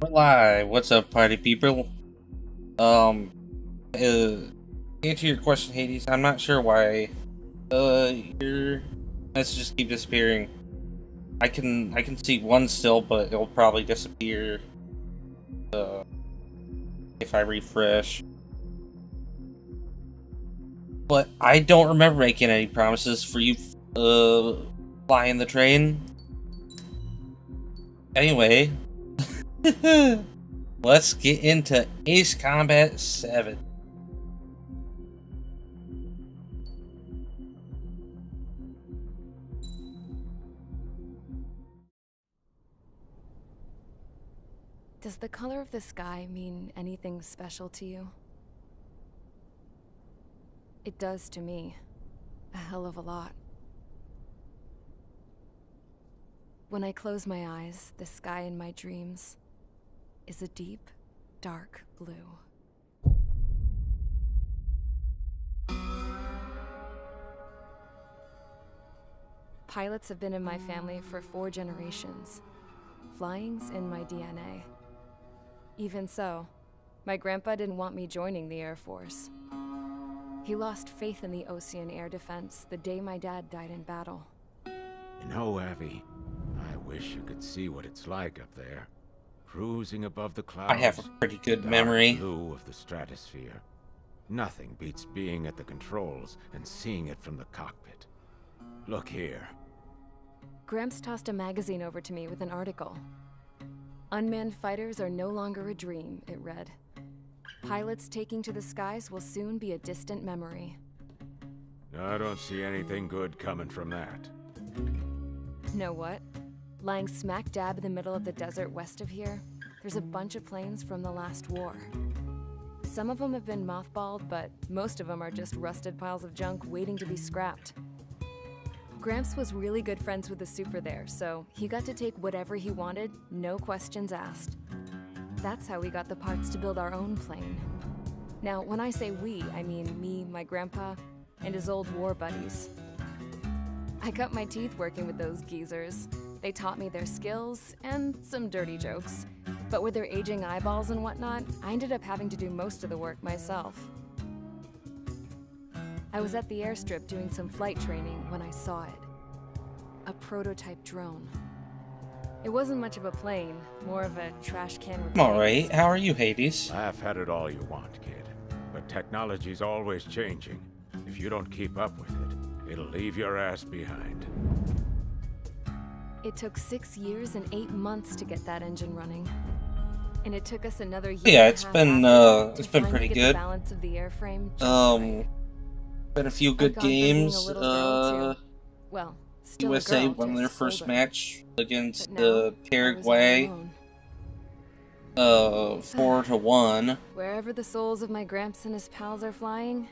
We're live. What's up, party people? To answer your question, Hades, I'm not sure why your messages keep disappearing. I can see one still, but it'll probably disappear if I refresh. But I don't remember making any promises for you flying the train. Anyway, let's get into Ace Combat 7. Does the color of the sky mean anything special to you? It does to me. A hell of a lot. When I close my eyes, the sky in my dreams is a deep, dark blue. Pilots have been in my family for 4 generations. Flying's in my DNA. Even so, my grandpa didn't want me joining the Air Force. He lost faith in the Ocean Air Defense the day my dad died in battle. You know, Abby, I wish you could see what it's like up there. Cruising above the clouds. I have a pretty good dark memory. blue of the stratosphere. Nothing beats being at the controls and seeing it from the cockpit. Look here. Gramps tossed a magazine over to me with an article. Unmanned fighters are no longer a dream, it read. Pilots taking to the skies will soon be a distant memory. I don't see anything good coming from that. Know what? Lying smack dab in the middle of the desert west of here, there's a bunch of planes from the last war. Some of them have been mothballed, but most of them are just rusted piles of junk waiting to be scrapped. Gramps was really good friends with the super there, so he got to take whatever he wanted, no questions asked. That's how we got the parts to build our own plane. Now, when I say we, I mean me, my grandpa, and his old war buddies. I cut my teeth working with those geezers. They taught me their skills and some dirty jokes. But with their aging eyeballs and whatnot, I ended up having to do most of the work myself. I was at the airstrip doing some flight training when I saw it. A prototype drone. It wasn't much of a plane, more of a trash can with Alright, planes. how are you, Hades? Laugh at it all you want, kid. But technology's always changing. If you don't keep up with it, it'll leave your ass behind. It took 6 years and 8 months to get that engine running. And it took us another year. Yeah, and a it's half been after it's to been finally pretty get good. The balance of the airframe just right. Been a few I've good gone from being a games. little girl to, well, still a USA girl, won their just first older. match against But now, I was all Paraguay, alone. 4-1. Wherever the souls of my Gramps and his pals are flying,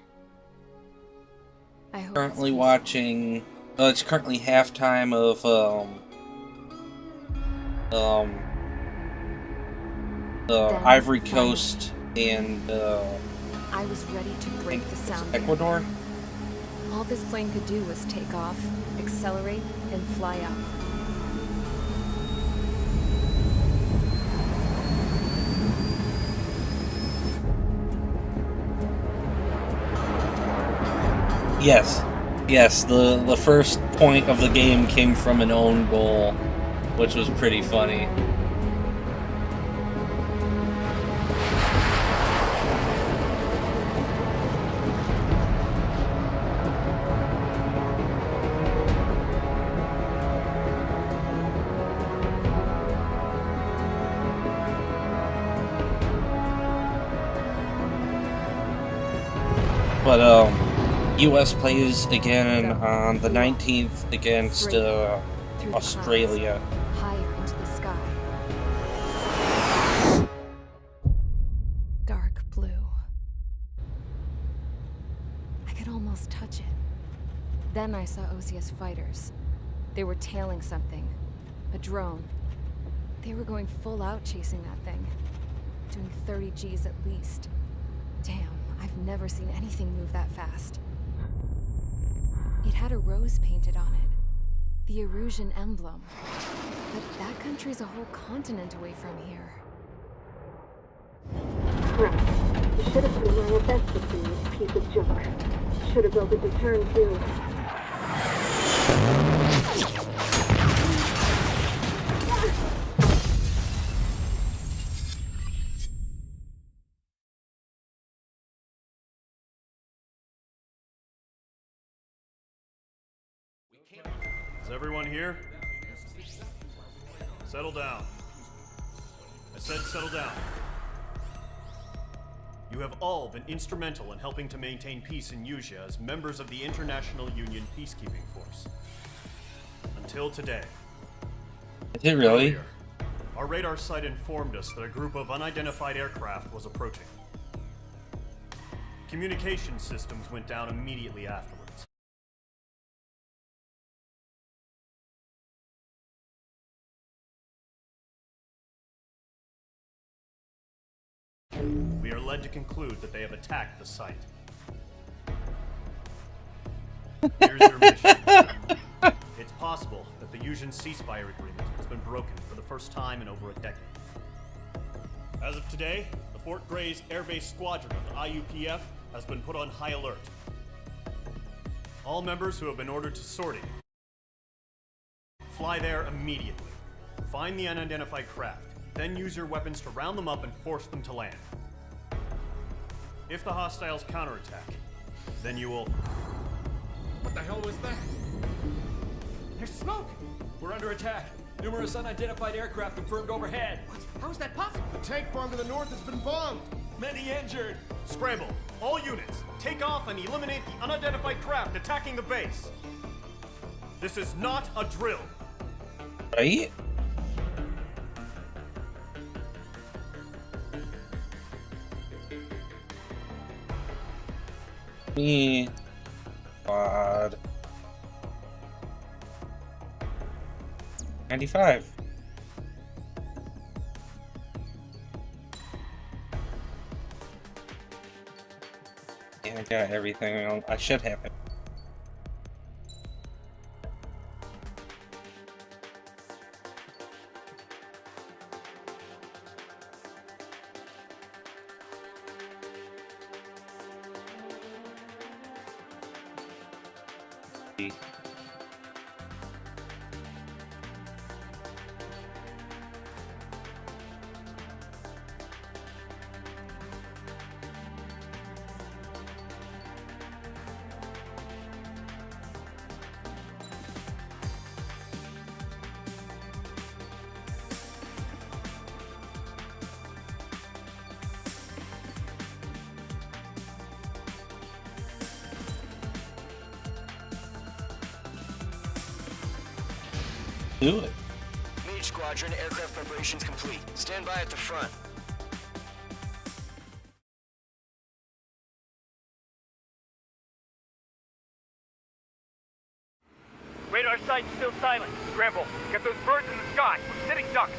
I hope Currently it's watching. It's currently halftime of Then Ivory finally, Coast and I was ready to break the sound. Ecuador. All this plane could do was take off, accelerate, and fly up. Yes. The first point of the game came from an own goal, which was pretty funny. But US plays again on the 19th against Straight through the Australia. clouds, higher into the sky. Dark blue. I could almost touch it. Then I saw OCS fighters. They were tailing something. A drone. They were going full out chasing that thing. Doing 30 Gs at least. Damn, I've never seen anything move that fast. It had a rose painted on it. The Erusian emblem. But that country's a whole continent away from here. crap. You should have put an IFS system in this piece of junk. Should have built a deterrent too. Is everyone here? Settle down. I said settle down. You have all been instrumental in helping to maintain peace in Yuzha as members of the International Union Peacekeeping Force. Until today. Is it really? Earlier, our radar site informed us that a group of unidentified aircraft was approaching. Communication systems went down immediately afterwards. We are led to conclude that they have attacked the site. Here's your mission. It's possible that the Yuzhan ceasefire agreement has been broken for the first time in over a decade. As of today, the Fort Grays Air Base Squadron of the IUPF has been put on high alert. All members who have been ordered to sortie, fly there immediately. Find the unidentified craft, then use your weapons to round them up and force them to land. If the hostiles counterattack, then you will... What the hell was that? There's smoke! We're under attack. Numerous unidentified aircraft confirmed overhead. What? How is that possible? The tank farm to the north has been bombed! Many injured. Scramble! All units, take off and eliminate the unidentified craft attacking the base! This is not a drill! Right? Me. Quad. 95. Yeah, I got everything. I should have it. Do it. Mage Squadron, aircraft preparations complete. Stand by at the front. Radar site's still silent. Scramble. Get those birds in the sky. We're sitting ducks.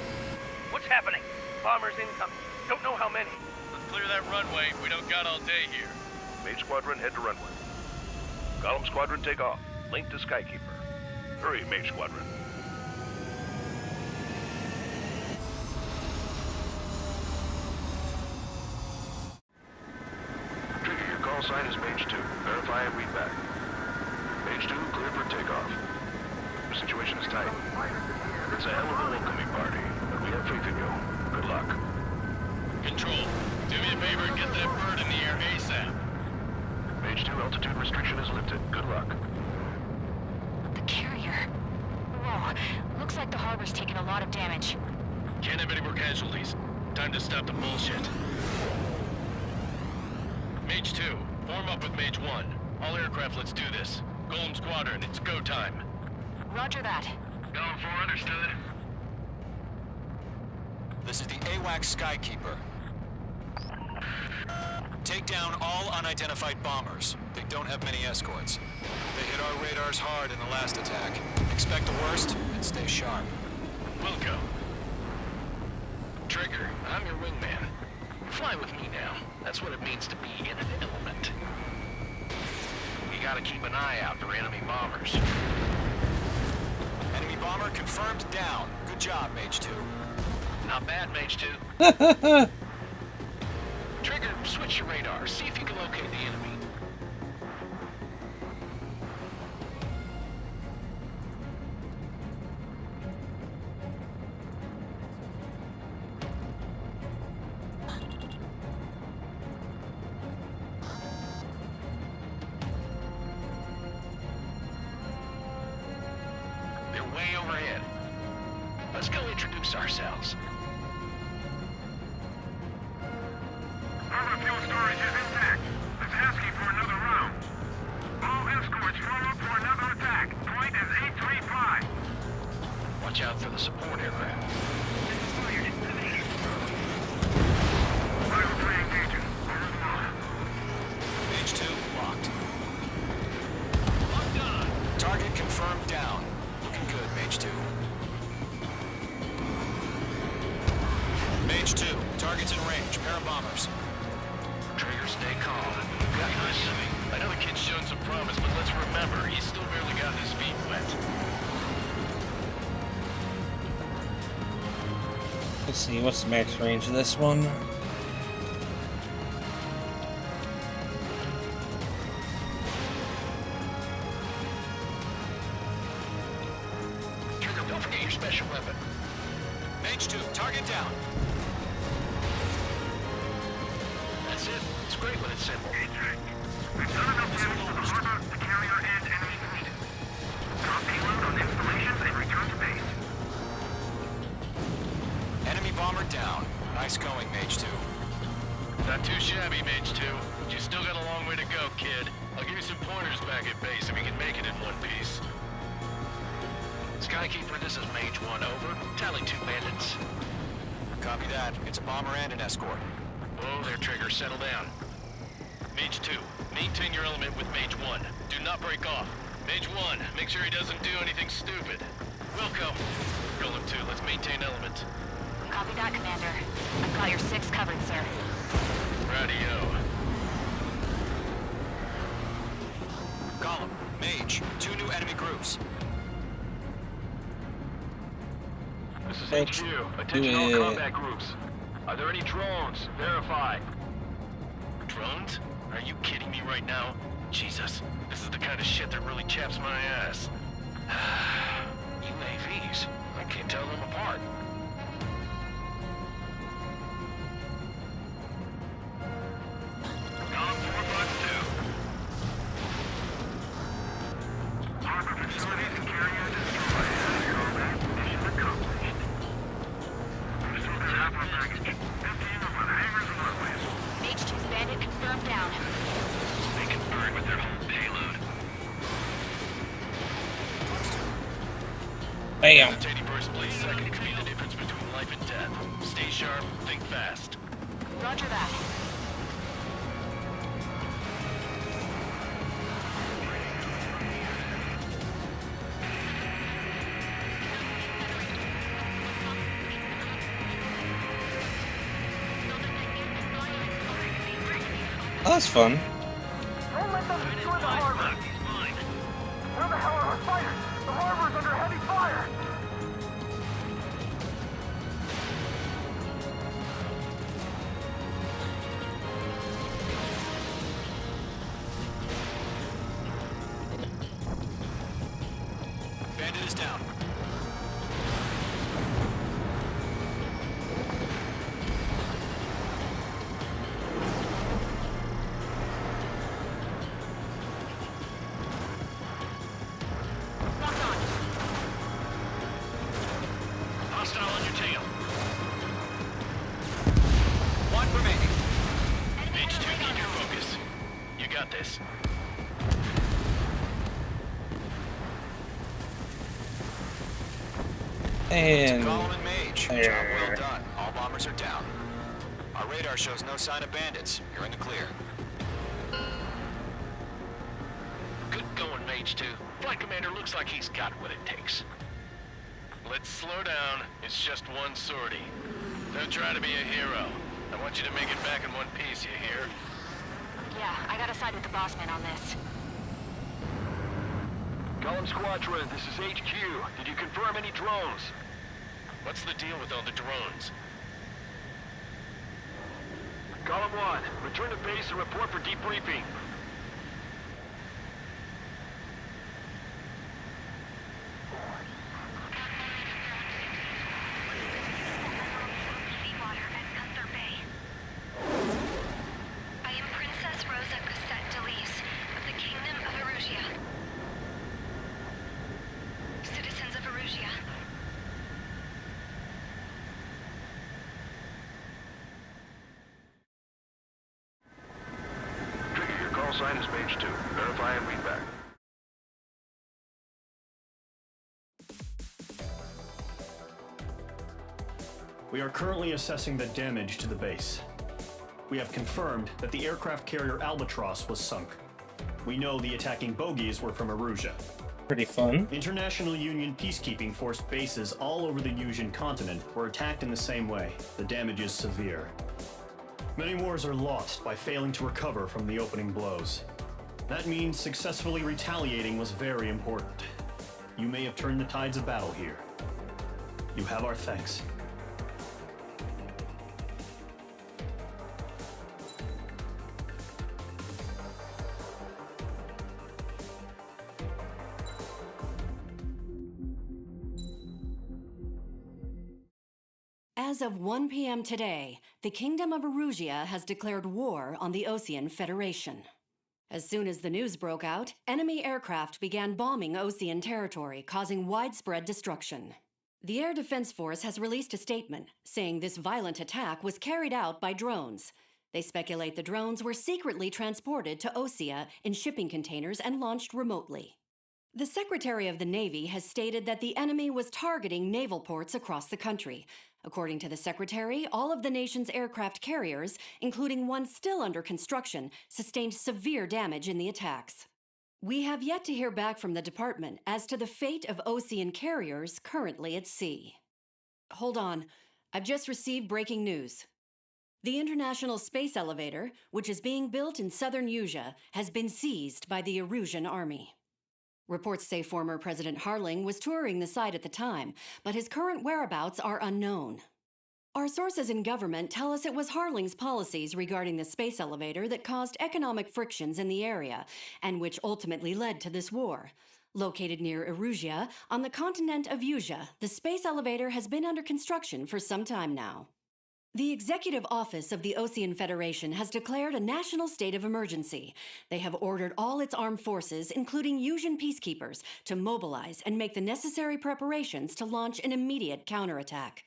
What's happening? Bombers incoming. Don't know how many. Let's clear that runway. We don't got all day here. Mage Squadron, head to runway. Column Squadron, take off. Link to Skykeeper. Hurry, Mage Squadron. Trigger, your call sign is Mage 2. Verify and read back. Mage 2, clear for takeoff. The situation is tight. It's a hell of a welcoming party, but we have faith in you. Good luck. Control, do me a favor and get that bird in the air ASAP. Mage 2, altitude restriction is lifted. Good luck. The carrier. Whoa, looks like the harbor's taken a lot of damage. Can't have any more casualties. Time to stop the bullshit. Mage 2, form up with Mage 1. All aircraft, let's do this. Golem Squadron, it's go time. Roger that. Going for understood. This is the AWAC Skykeeper. Take down all unidentified bombers. They don't have many escorts. They hit our radars hard in the last attack. Expect the worst and stay sharp. Wilco. Trigger, I'm your wingman. Fly with me now. That's what it means to be in an element. You gotta keep an eye out for enemy bombers. Enemy bomber confirmed down. Good job, Mage 2. Not bad, Mage 2. Trigger, Switch your radar. See if you can locate the enemy. They're way overhead. Let's go introduce ourselves. Harbor fuel storage is intact. It's asking for another round. All escorts form up for another attack. Point is 835. Watch out for the support aircraft. Rival 3 engaging. Mage 2 locked. Locked on. Target confirmed down. Looking good, Mage 2. Mage 2, target's in range. Pair of bombers. Trigger, stay calm. Got this. I know the kid's shown some promise, but let's remember, he's still barely got his feet wet. Let's see, what's the max range of this one? Trigger, don't forget your special weapon. Mage 2, target down. That's it. It's great when it's simple. We've done enough damage to the harbor, the carrier, and enemy fleet. Drop payload on installations and return to base. Enemy bomber down. Nice going, Mage 2. Not too shabby, Mage 2. But you still got a long way to go, kid. I'll give you some pointers back at base if you can make it in one piece. Skykeeper, this is Mage 1, over. Tally 2 bandits. Copy that. It's a bomber and an escort. Whoa there, Trigger. Settle down. Mage 2, maintain your element with Mage 1. Do not break off. Mage 1, make sure he doesn't do anything stupid. Wilco, Golem 2, let's maintain element. Copy that, Commander. I've got your 6 covered, sir. Radio. Golem, Mage, 2 new enemy groups. This is Thanks. HQ. Attention all combat groups. Are there any drones? Verify. Drones? Are you kidding me right now? Jesus, this is the kind of shit that really chaps my ass. UAVs? I can't tell them apart. Column 452. Harbor facilities and carriers destroyed. Combat mission accomplished. We're still gonna have our baggage. Emptying up on hangars and runways. Mage 2's bandit confirmed down. They can burn with their whole payload. Bam! Hesitating for a split second could be the difference between life and death. Stay sharp, think fast. Roger that. Oh, that's fun. Don't let them destroy the harbor! Where the hell are our fighters? The harbor's under heavy fire! Bandit is down. Lock on. Hostile on your tail. One remaining. Mage 2, keep your focus. You got this. And Golem and Mage. Job there. well done. All bombers are down. Our radar shows no sign of bandits. You're in the clear. Good going, Mage 2. Flight Commander looks like he's got what it takes. Let's slow down. It's just one sortie. Don't try to be a hero. I want you to make it back in one piece, you hear? Yeah, I gotta side with the boss man on this. Golem Squadron, this is HQ. Did you confirm any drones? What's the deal with all the drones? Golem 1, return to base and report for debriefing. I am Princess Rosa Cassette Delise of the Kingdom of Erusia. Citizens of Erusia. Trigger, your call sign is page 2. Verify and read back. We are currently assessing the damage to the base. We have confirmed that the aircraft carrier Albatross was sunk. We know the attacking bogies were from Erusia. Pretty fun. International Union peacekeeping force bases all over the Yusian continent were attacked in the same way. The damage is severe. Many wars are lost by failing to recover from the opening blows. That means successfully retaliating was very important. You may have turned the tides of battle here. You have our thanks. As of 1 p.m. today, the Kingdom of Erusia has declared war on the Osean Federation. As soon as the news broke out, enemy aircraft began bombing Osean territory, causing widespread destruction. The Air Defense Force has released a statement saying this violent attack was carried out by drones. They speculate the drones were secretly transported to Osea in shipping containers and launched remotely. The Secretary of the Navy has stated that the enemy was targeting naval ports across the country. According to the Secretary, all of the nation's aircraft carriers, including one still under construction, sustained severe damage in the attacks. We have yet to hear back from the department as to the fate of Osean carriers currently at sea. Hold on, I've just received breaking news. The International Space Elevator, which is being built in southern Yusia, has been seized by the Erusian army. Reports say former President Harling was touring the site at the time, but his current whereabouts are unknown. Our sources in government tell us it was Harling's policies regarding the space elevator that caused economic frictions in the area, and which ultimately led to this war. Located near Erusia, on the continent of Yusia, the space elevator has been under construction for some time now. The Executive Office of the Osean Federation has declared a national state of emergency. They have ordered all its armed forces, including Yusian peacekeepers, to mobilize and make the necessary preparations to launch an immediate counterattack.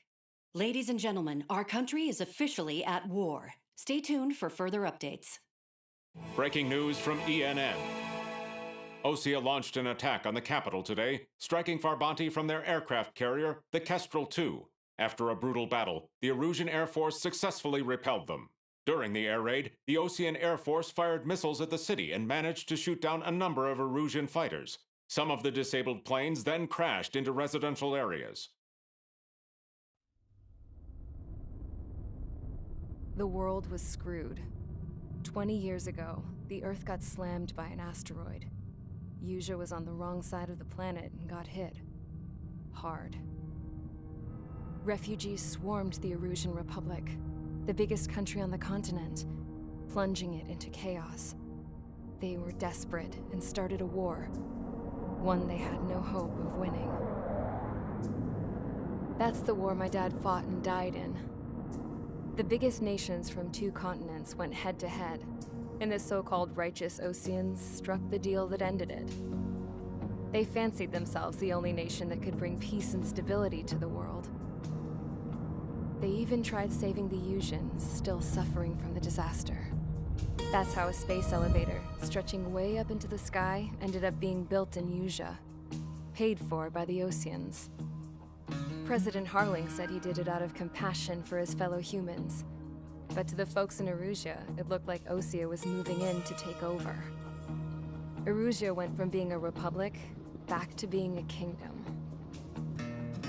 Ladies and gentlemen, our country is officially at war. Stay tuned for further updates. Breaking news from ENN. Osea launched an attack on the capital today, striking Farbanti from their aircraft carrier, the Kestrel II. After a brutal battle, the Erusian Air Force successfully repelled them. During the air raid, the Osean Air Force fired missiles at the city and managed to shoot down a number of Erusian fighters. Some of the disabled planes then crashed into residential areas. The world was screwed. 20 years ago, the Earth got slammed by an asteroid. Yusia was on the wrong side of the planet and got hit. Hard. Refugees swarmed the Erusian Republic, the biggest country on the continent, plunging it into chaos. They were desperate and started a war, one they had no hope of winning. That's the war my dad fought and died in. The biggest nations from 2 continents went head-to-head, and the so-called righteous Oseans struck the deal that ended it. They fancied themselves the only nation that could bring peace and stability to the world. They even tried saving the Yusians, still suffering from the disaster. That's how a space elevator, stretching way up into the sky, ended up being built in Yusia, paid for by the Oseans. President Harling said he did it out of compassion for his fellow humans. But to the folks in Erusia, it looked like Osea was moving in to take over. Erusia went from being a republic back to being a kingdom.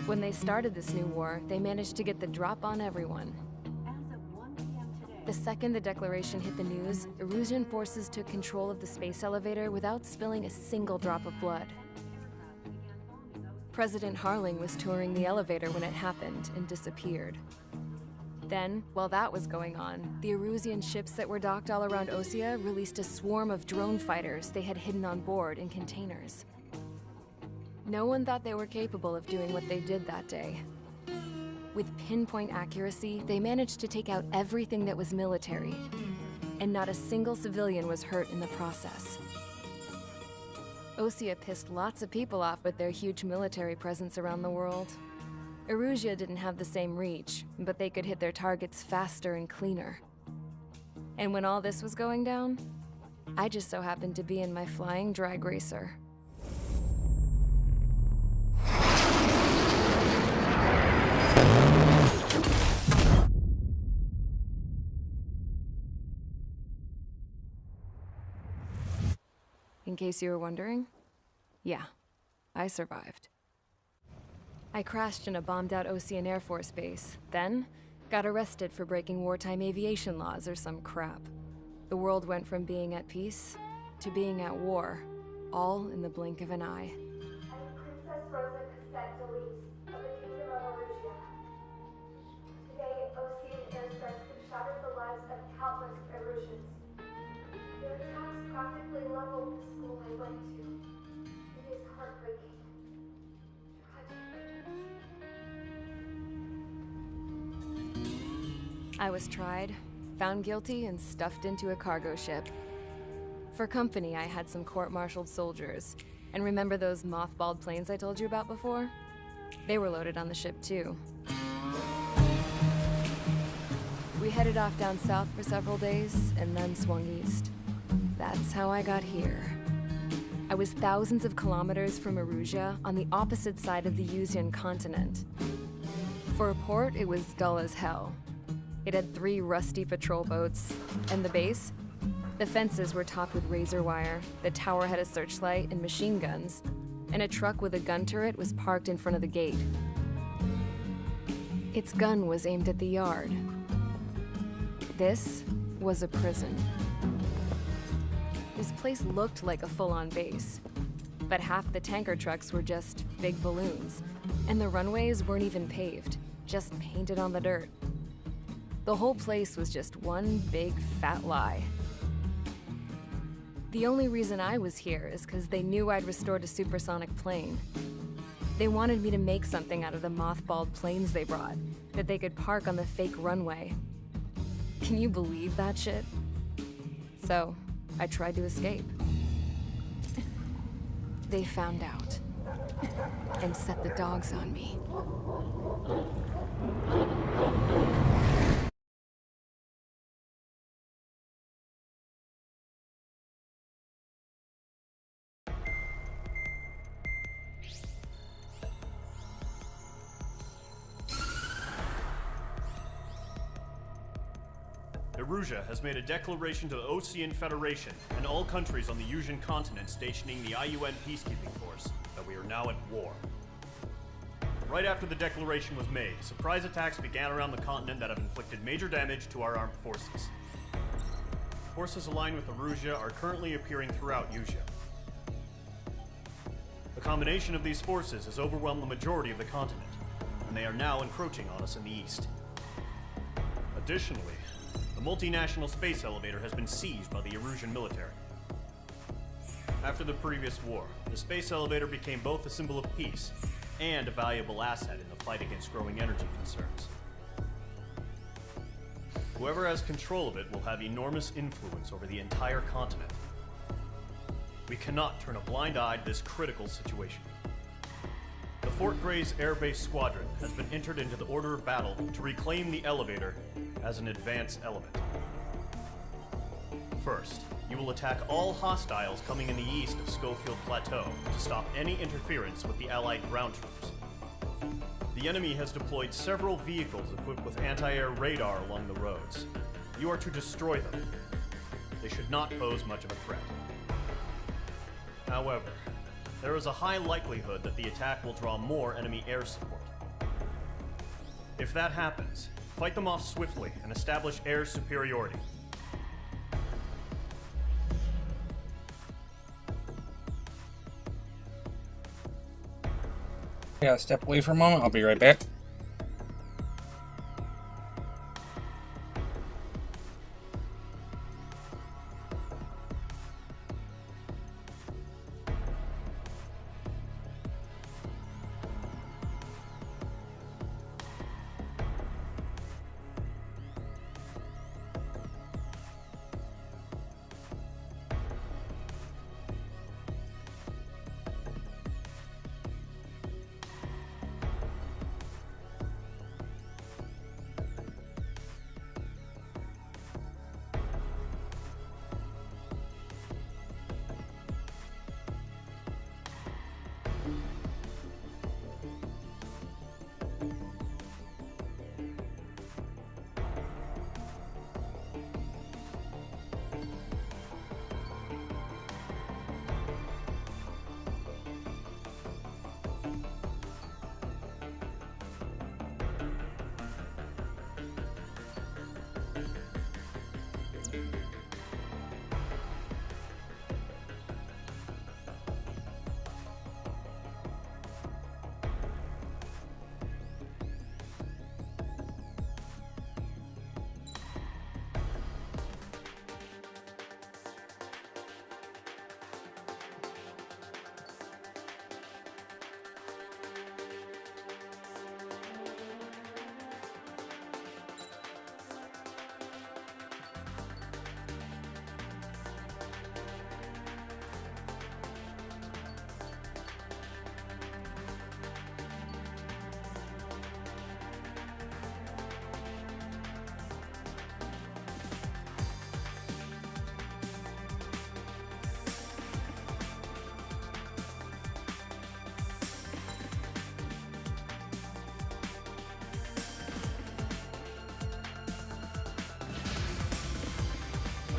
When they started this new war, they managed to get the drop on everyone. The second the declaration hit the news, Erusian forces took control of the space elevator without spilling a single drop of blood. President Harling was touring the elevator when it happened and disappeared. Then, while that was going on, the Erusian ships that were docked all around Osea released a swarm of drone fighters they had hidden on board in containers. No one thought they were capable of doing what they did that day. With pinpoint accuracy, they managed to take out everything that was military, and not a single civilian was hurt in the process. Osea pissed lots of people off with their huge military presence around the world. Erusia didn't have the same reach, but they could hit their targets faster and cleaner. And when all this was going down, I just so happened to be in my flying drag racer. In case you were wondering, yeah, I survived. I crashed in a bombed-out Osean Air Force base, then got arrested for breaking wartime aviation laws or some crap. The world went from being at peace to being at war, all in the blink of an eye. Princess Rosa Cassette Delise of the Kingdom of Erusia. Today, Osean airstrikes have shattered the lives of countless Erusians. Their attacks practically leveled the school I went to. It is heartbreaking. I was tried, found guilty, and stuffed into a cargo ship. For company, I had some court-martialed soldiers. And remember those mothballed planes I told you about before? They were loaded on the ship, too. We headed off down south for several days, and then swung east. That's how I got here. I was thousands of kilometers from Erusia, on the opposite side of the Yuzian continent. For a port, it was dull as hell. It had 3 rusty patrol boats. And the base? The fences were topped with razor wire, the tower had a searchlight and machine guns, and a truck with a gun turret was parked in front of the gate. Its gun was aimed at the yard. This was a prison. This place looked like a full-on base, but half the tanker trucks were just big balloons, and the runways weren't even paved, just painted on the dirt. The whole place was just one big fat lie. The only reason I was here is because they knew I'd restored a supersonic plane. They wanted me to make something out of the mothballed planes they brought, that they could park on the fake runway. Can you believe that shit? So, I tried to escape. They found out, and set the dogs on me. Erusia has made a declaration to the Osean Federation and all countries on the Yusian continent stationing the IUN peacekeeping force that we are now at war. Right after the declaration was made, surprise attacks began around the continent that have inflicted major damage to our armed forces. Forces aligned with Erusia are currently appearing throughout Yusia. The combination of these forces has overwhelmed the majority of the continent, and they are now encroaching on us in the east. Additionally, the multinational space elevator has been seized by the Erusian military. After the previous war, the space elevator became both a symbol of peace and a valuable asset in the fight against growing energy concerns. Whoever has control of it will have enormous influence over the entire continent. We cannot turn a blind eye to this critical situation. The Fort Gray's Air Base Squadron has been entered into the order of battle to reclaim the elevator as an advance element. First, you will attack all hostiles coming in the east of Schofield Plateau to stop any interference with the Allied ground troops. The enemy has deployed several vehicles equipped with anti-air radar along the roads. You are to destroy them. They should not pose much of a threat. However, there is a high likelihood that the attack will draw more enemy air support. If that happens, fight them off swiftly and establish air superiority. I gotta step away for a moment. I'll be right back.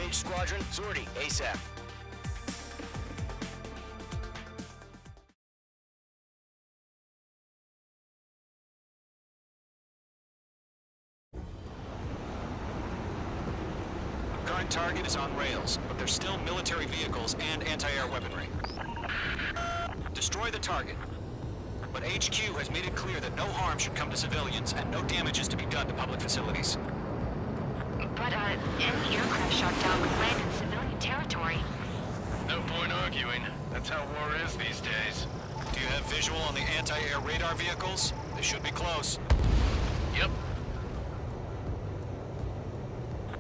H Squadron, sortie, ASAP. Current target is on rails, but there's still military vehicles and anti-air weaponry. Destroy the target. But HQ has made it clear that no harm should come to civilians and no damage is to be done to public facilities. But, any aircraft shot down would land in civilian territory. No point arguing. That's how war is these days. Do you have visual on the anti-air radar vehicles? They should be close. Yep.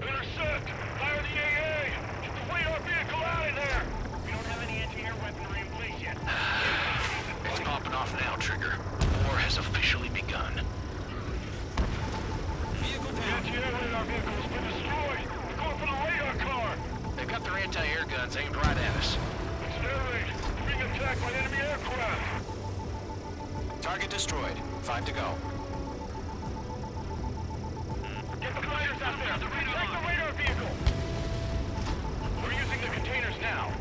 Intercept! Fire the AA! Get the radar vehicle out of there! We don't have any anti-air weaponry in place yet. It's popping off now, Trigger. War has officially begun. The anti-air radar vehicle has been destroyed! They're going for the radar car! They've got their anti-air guns aimed right at us. It's an air raid! We're being attacked by enemy aircraft! Target destroyed. 5 to go. Get the fighters out there! Take the radar vehicle! We're using the containers now.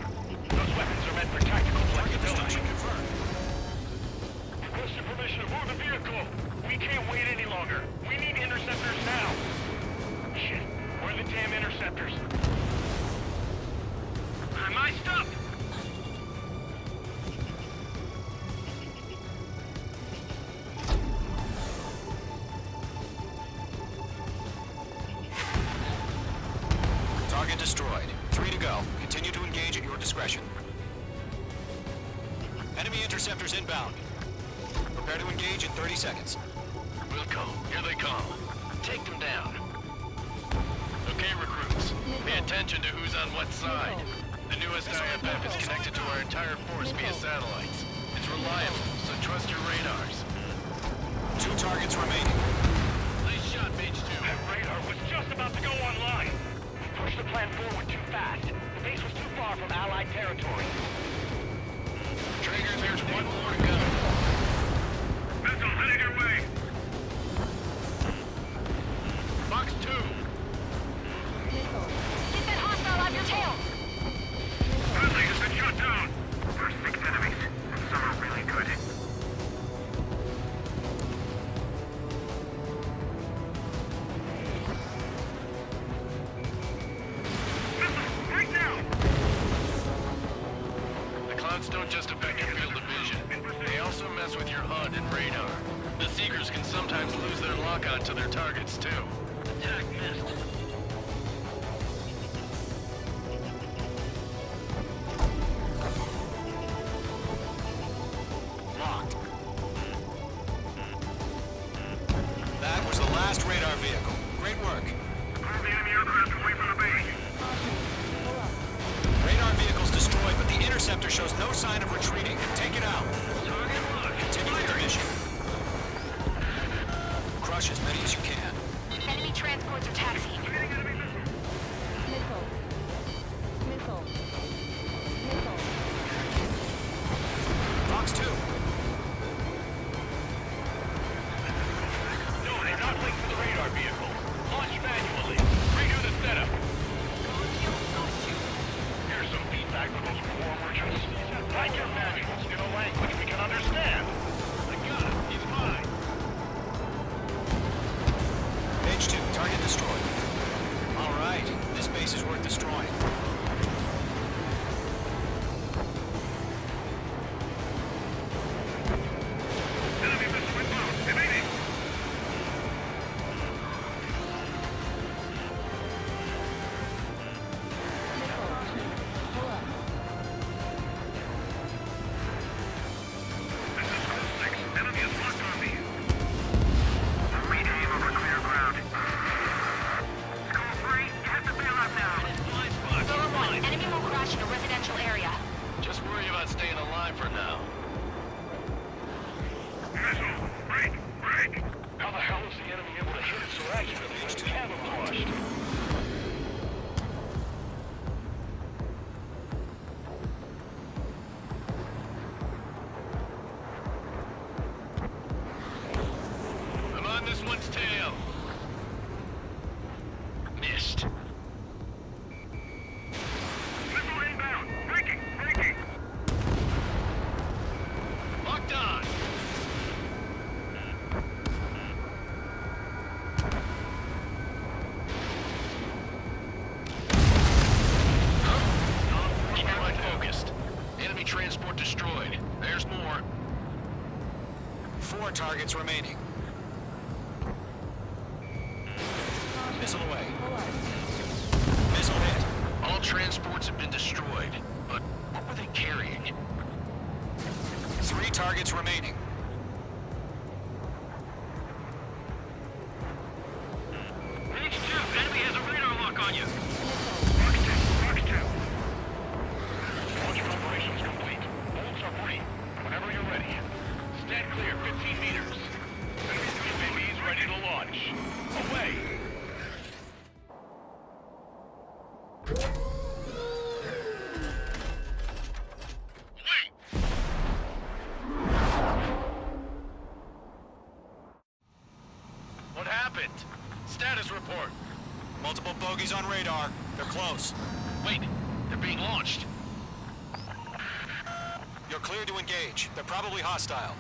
Those weapons are meant for tactical flexibility. Requesting permission to move the vehicle. We can't wait any longer. We need interceptors now. Shit, where are the damn interceptors? I'm iced up! Target destroyed. 3 to go. Continue to engage at your discretion. Enemy interceptors inbound. Prepare to engage in 30 seconds. Wilco, here they come. Take them down. Okay, recruits. Pay attention to who's on what side. The newest IFF is connected to our entire force via satellites. It's reliable, so trust your radars. 2 targets remaining. Nice shot, Mage 2. That radar was just about to go online. We pushed the plan forward too fast. The base was too far from Allied territory. Traeger, there's one more to go. Missile heading your way. Box 2. Get that hostile off your tail! Bradley has been shot down. There's 6 enemies, and some are really good. Missile, right now! The clouds don't just affect your field of vision. They also mess with your HUD and radar. The Seekers can sometimes lose their lock-on to their targets, too. Attack missed. Locked. That was the last radar vehicle. Great work. Move the enemy aircraft away from the base. Radar vehicle's destroyed, but the interceptor shows no sign of retreating. Take it out. Continue your mission. Crush as many as you can. Enemy transports are taxiing. 4 targets remaining. Missile away. Missile hit. All transports have been destroyed, but what were they carrying? 3 targets remaining. Range 2, enemy has a radar lock on you. Fox 2. Launch operations complete. Bolts are free. Whenever you're ready. Stand clear, 15 meters. Enemy UAVs ready to launch. Away! What happened? Status report. Multiple bogies on radar. They're close. Wait, they're being launched. You're clear to engage. They're probably hostile.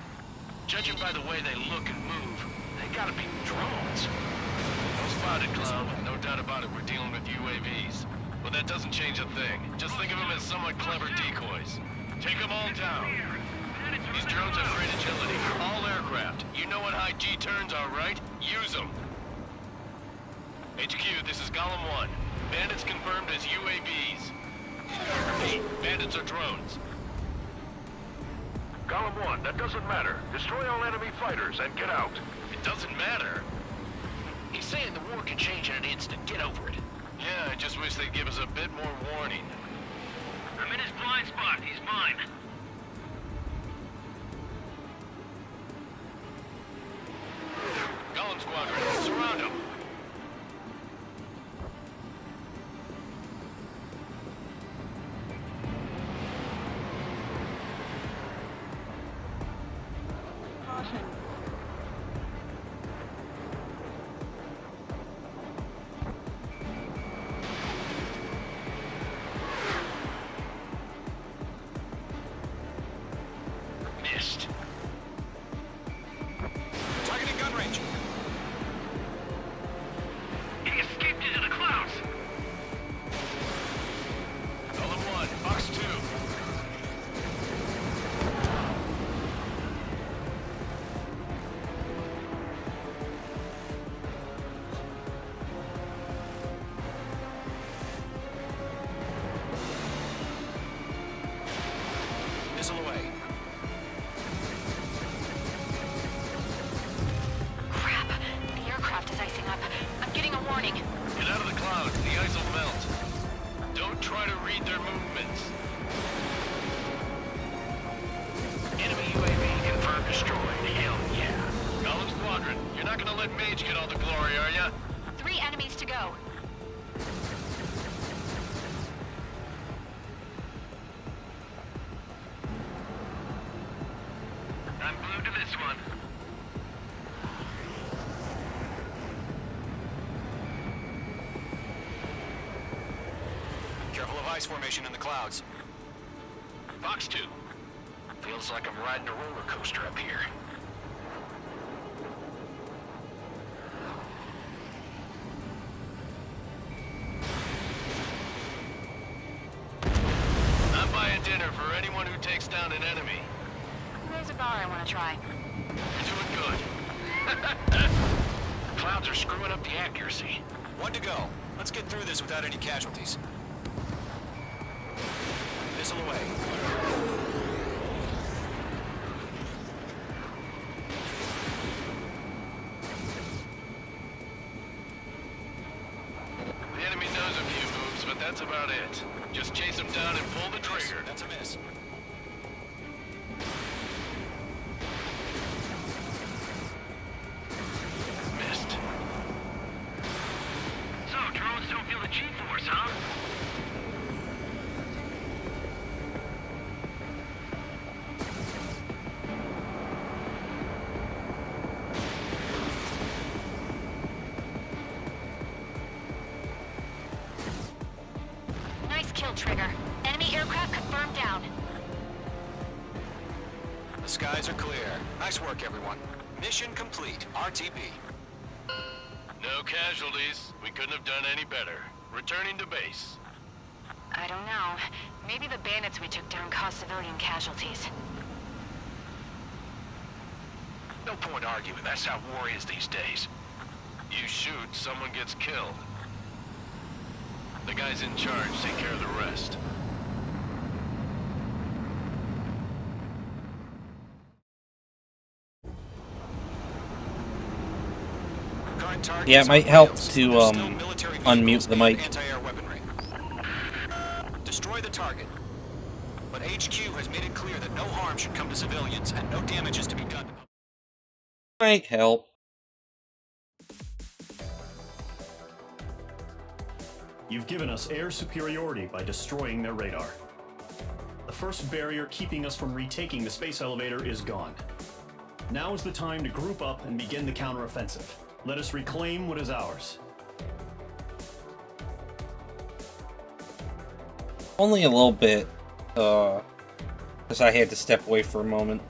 Judging by the way they look and move, they gotta be drones. No spotted, Cloud. No doubt about it, we're dealing with UAVs. But that doesn't change a thing. Just think of them as somewhat clever decoys. Take them all down. These drones have great agility. All aircraft. You know what high G turns are, right? Use them. HQ, this is Golem 1. Bandits confirmed as UAVs. Repeat, bandits are drones. Golem 1, that doesn't matter. Destroy all enemy fighters and get out. It doesn't matter. He's saying the war can change in an instant. Get over it. Yeah, I just wish they'd give us a bit more warning. I'm in his blind spot. He's mine. Golem Squadron, surround him. Missed. Targeting gun range. He escaped into the clouds. Golem 1, Fox 2. Missile away. Crap. The aircraft is icing up. I'm getting a warning. Get out of the clouds, the ice will melt. Don't try to read their movements. Enemy UAV confirmed destroyed. Hell yeah. Golem Squadron, you're not gonna let Mage get all the glory, are ya? 3 enemies to go. I'm glued to this one. Careful of ice formation in the clouds. Fox 2. Feels like I'm riding a roller coaster up here. I'm buying dinner for anyone who takes down an enemy. There's a bar I want to try. You're doing good. Clouds are screwing up the accuracy. 1 to go. Let's get through this without any casualties. Missile away. The enemy knows a few moves, but that's about it. Just chase them down and pull the trigger. That's a miss. Missed. So, drones don't feel the G-force, huh? Nice kill, Trigger. Enemy aircraft confirmed down. The skies are clear. Nice work, everyone. Mission complete. RTB. No casualties. We couldn't have done any better. Returning to base. I don't know. Maybe the bandits we took down caused civilian casualties. No point arguing. That's how war is these days. You shoot, someone gets killed. The guys in charge take care of the rest. Current target Yeah, it is might on help rails, to but there's still military unmute vehicles the and mic. Anti-air weaponry. Destroy the target. But HQ has made it clear that no harm should come to civilians and no damage is to be done. Might help. You've given us air superiority by destroying their radar. The first barrier keeping us from retaking the space elevator is gone. Now is the time to group up and begin the counteroffensive. Let us reclaim what is ours. Only a little bit, because I had to step away for a moment.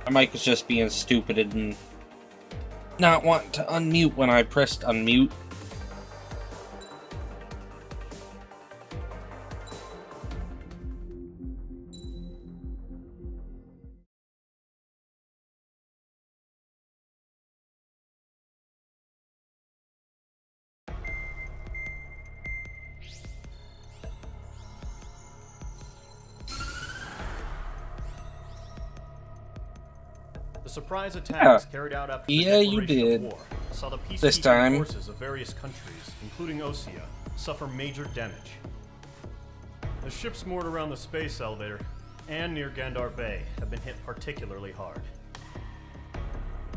My mic was just being stupid and not wanting to unmute when I pressed unmute. The surprise attacks carried out after the Yeah, you declaration did. of war saw the This peacekeeping time. forces of various countries, including Osea, suffer major damage. The ships moored around the space elevator and near Gandar Bay have been hit particularly hard.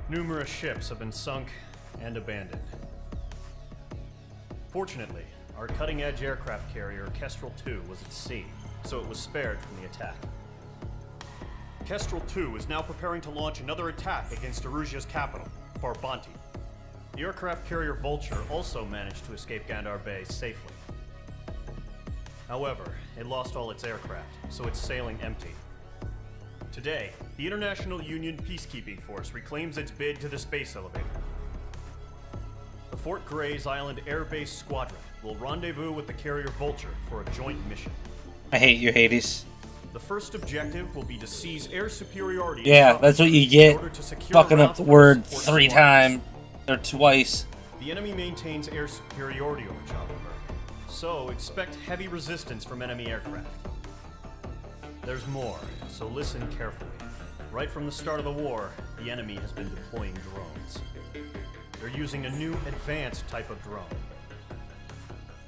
Numerous ships have been sunk and abandoned. Fortunately, our cutting-edge aircraft carrier Kestrel II was at sea, so it was spared from the attack. Kestrel II is now preparing to launch another attack against Erusia's capital, Farbanti. The aircraft carrier Vulture also managed to escape Gandar Bay safely. However, it lost all its aircraft, so it's sailing empty. Today, the International Union Peacekeeping Force reclaims its bid to the space elevator. The Fort Grays Island Air Base Squadron will rendezvous with the carrier Vulture for a joint mission. I hate you, Hades. The first objective will be to seize air superiority. Yeah, that's what you get. in order to secure Fucking up routes the for word support 3 squadrons. times. Or twice. The enemy maintains air superiority over Challenberg, so expect heavy resistance from enemy aircraft. There's more, so listen carefully. Right from the start of the war, the enemy has been deploying drones. They're using a new advanced type of drone.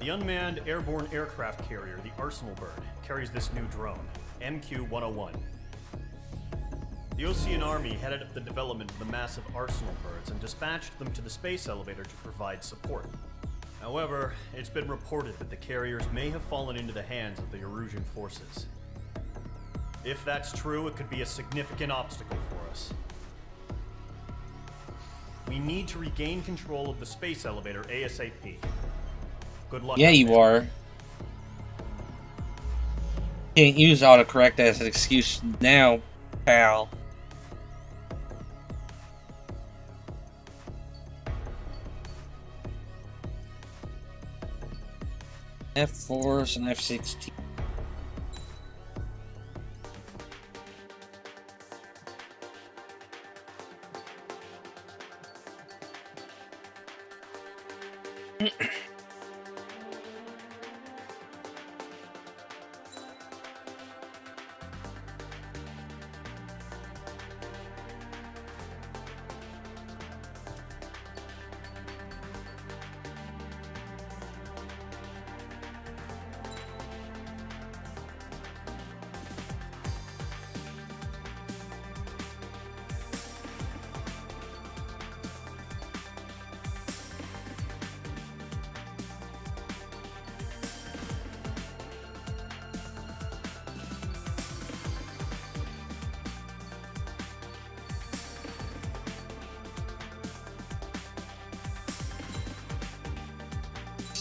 The unmanned airborne aircraft carrier, the Arsenal Bird, carries this new drone, MQ-101. The Osean Army headed up the development of the massive Arsenal Birds and dispatched them to the space elevator to provide support. However, it's been reported that the carriers may have fallen into the hands of the Erusian forces. If that's true, it could be a significant obstacle for us. We need to regain control of the space elevator ASAP. Good luck. Yeah, you are. Can't use autocorrect as an excuse now, pal. F4s and F16.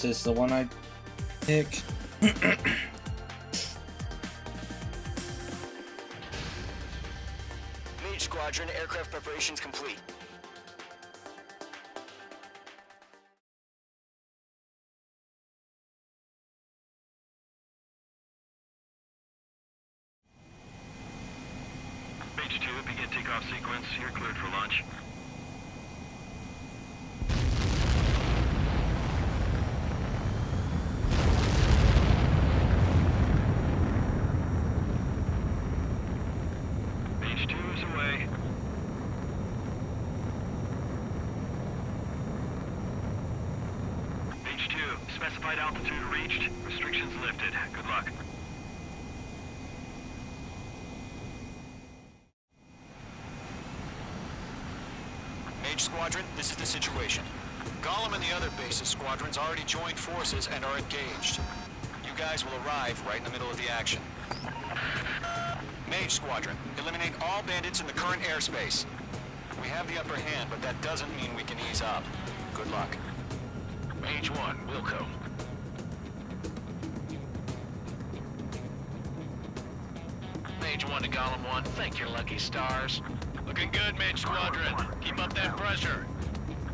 This is the one I pick. Mage Squadron, aircraft preparations complete. H2, begin takeoff sequence. You're cleared for launch. H2 is away. H2, specified altitude reached. Restrictions lifted. Good luck. Mage Squadron, this is the situation. Gollum and the other base's squadrons already joined forces and are engaged. You guys will arrive right in the middle of the action. Mage Squadron, eliminate all bandits in the current airspace. We have the upper hand, but that doesn't mean we can ease up. Good luck. Mage 1, Wilco. Mage 1 to Gollum 1, thank your lucky stars. Looking good, Mage Squadron. Keep up that pressure.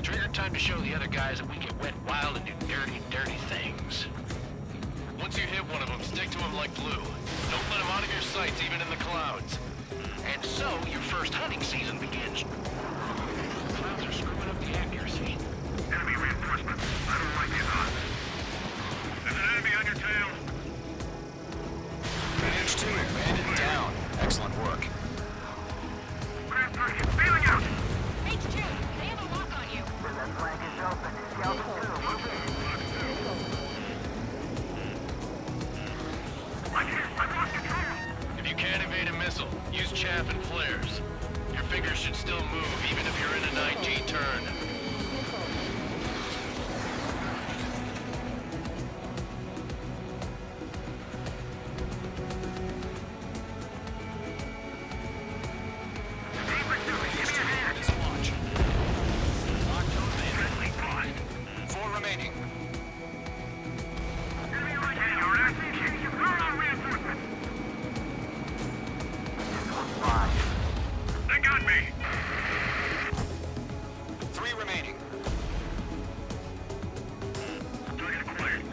Trigger time to show the other guys that we get wet wild and do dirty, dirty things. Once you hit one of them, stick to them like glue. Don't let them out of your sights, even in the clouds. And so, your first hunting season begins. Clouds are screwing up the accuracy. Enemy reinforcements. I don't like these odds. There's an enemy on your tail. H2, bandit down. Excellent work. Feeling out. H2, they have a lock on you. That flank is open. Scalping 2, move in. I've lost control. If you can't evade a missile, use chaff and flares. Your fingers should still move, even if you're in a 9G turn. Four remaining. They got me. Three remaining. Target acquired.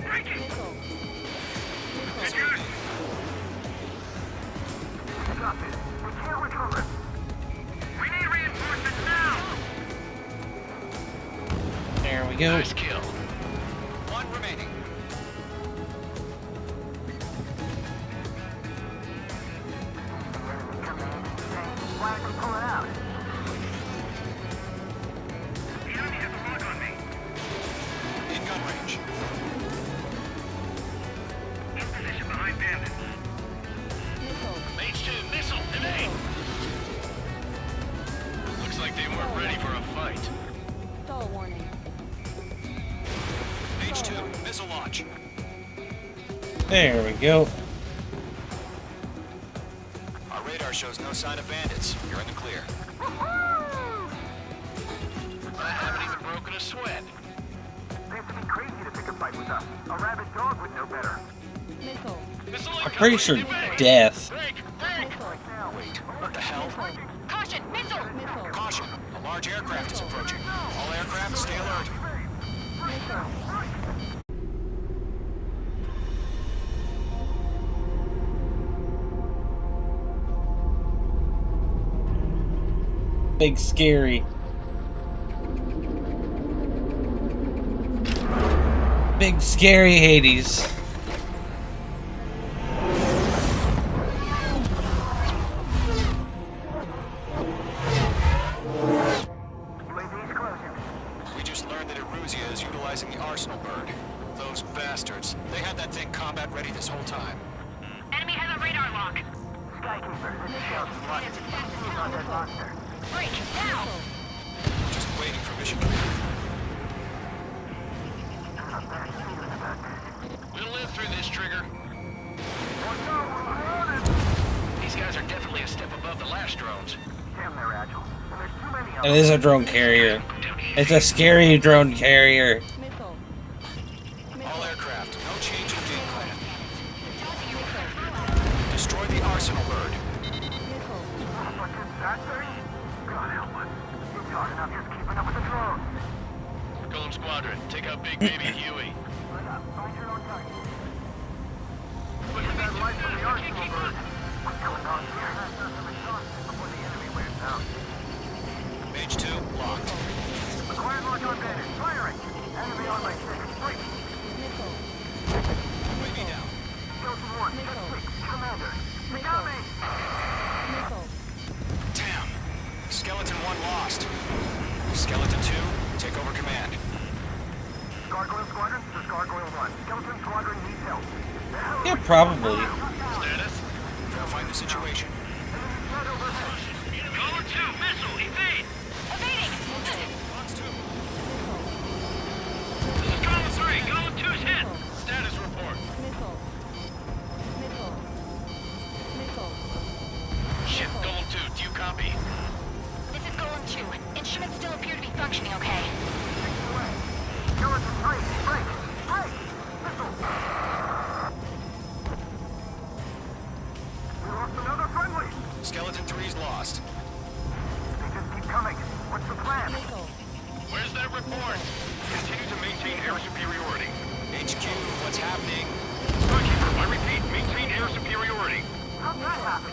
Breaking. Get good. Stop it. We can't recover. We need reinforcements now. There we go. Nice kill. One remaining. Why are they pulling out? The enemy has a lock on me. In gun range. In position behind bandits. Mage 2, missile, evade! Looks like they weren't ready for a fight. Stall warning. H2, missile launch. There we go. Our radar shows no sign of bandits. You're in the clear. I haven't even broken a sweat. They have to be crazy to pick a fight with us. A rabid dog would know better. Missile. Missile I'm pretty sure death. Break! Wait, what the hell? Caution, missile! Caution! A large aircraft is approaching. All aircraft, stay alert. Big scary. Big scary Hades. We just learned that Eruzia is utilizing the Arsenal bird. Those bastards. They had that thing combat ready this whole time. Enemy has a radar lock. Skykeeper, this is Shelton. Who's on that monster? Break, now! Just waiting for mission command. We'll live through this, Trigger. These guys are definitely a step above the last drones. Damn, they're agile. And there's too many of It them. is a drone carrier. It's a scary drone carrier. Missile. All aircraft, no change in game plan. Destroy the Arsenal bird. What's in that thing? God help us. He's hard enough just keeping up with the drones. Golem Squadron, take out Big Baby Huey. Find your own target. Look at that light from the Arsenal bird. What's going on Skeleton 2, take over command. Gargoyle Squadron, this is Gargoyle 1. Skeleton Squadron needs help. Yeah, probably. Status? Verifying the situation. Caller 2, missile, evade! Evading! Fox 2. This is Caller 3, Caller 2's hit! Status report. Ship, Golem 2, do you copy? This is Golem 2. Instruments still appear to be functioning okay. Skeleton 3, break! Break! Missile! We lost another friendly! Skeleton 3's lost. They just keep coming. What's the plan? Where's that report? Continue to maintain air superiority. HQ, what's happening? Starkeeper, I repeat, maintain air superiority. How'd that happen?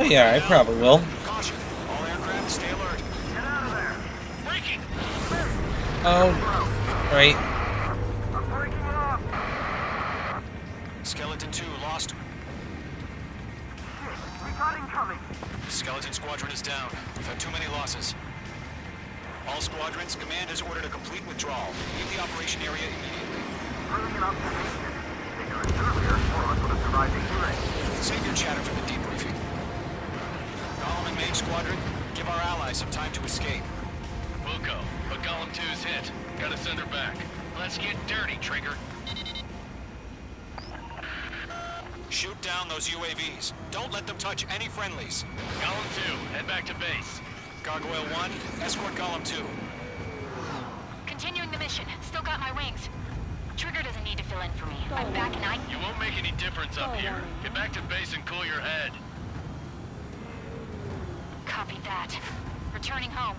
Oh yeah, I probably will. Caution. All aircraft, stay alert. Get out of there! Breaking! Oh, right. I'm breaking it off! Skeleton 2 lost. Shit, we got incoming! Skeleton Squadron is down. We've had too many losses. All squadrons, command has ordered a complete withdrawal. Leave the operation area immediately. Brilliant observation. Ignorance earlier, more of us would have survived the hearing. Save your chatter for the debriefing. Golem and Mage Squadron, give our allies some time to escape. We'll go, but Golem 2's hit. Gotta send her back. Let's get dirty, Trigger. Shoot down those UAVs. Don't let them touch any friendlies. Golem 2, head back to base. Gargoyle 1, escort Golem 2. Continuing the mission. Still got my wings. Trigger doesn't need to fill in for me. I'm back and I... You won't make any difference up here. Get back to base and cool your head. Copy that. Returning home.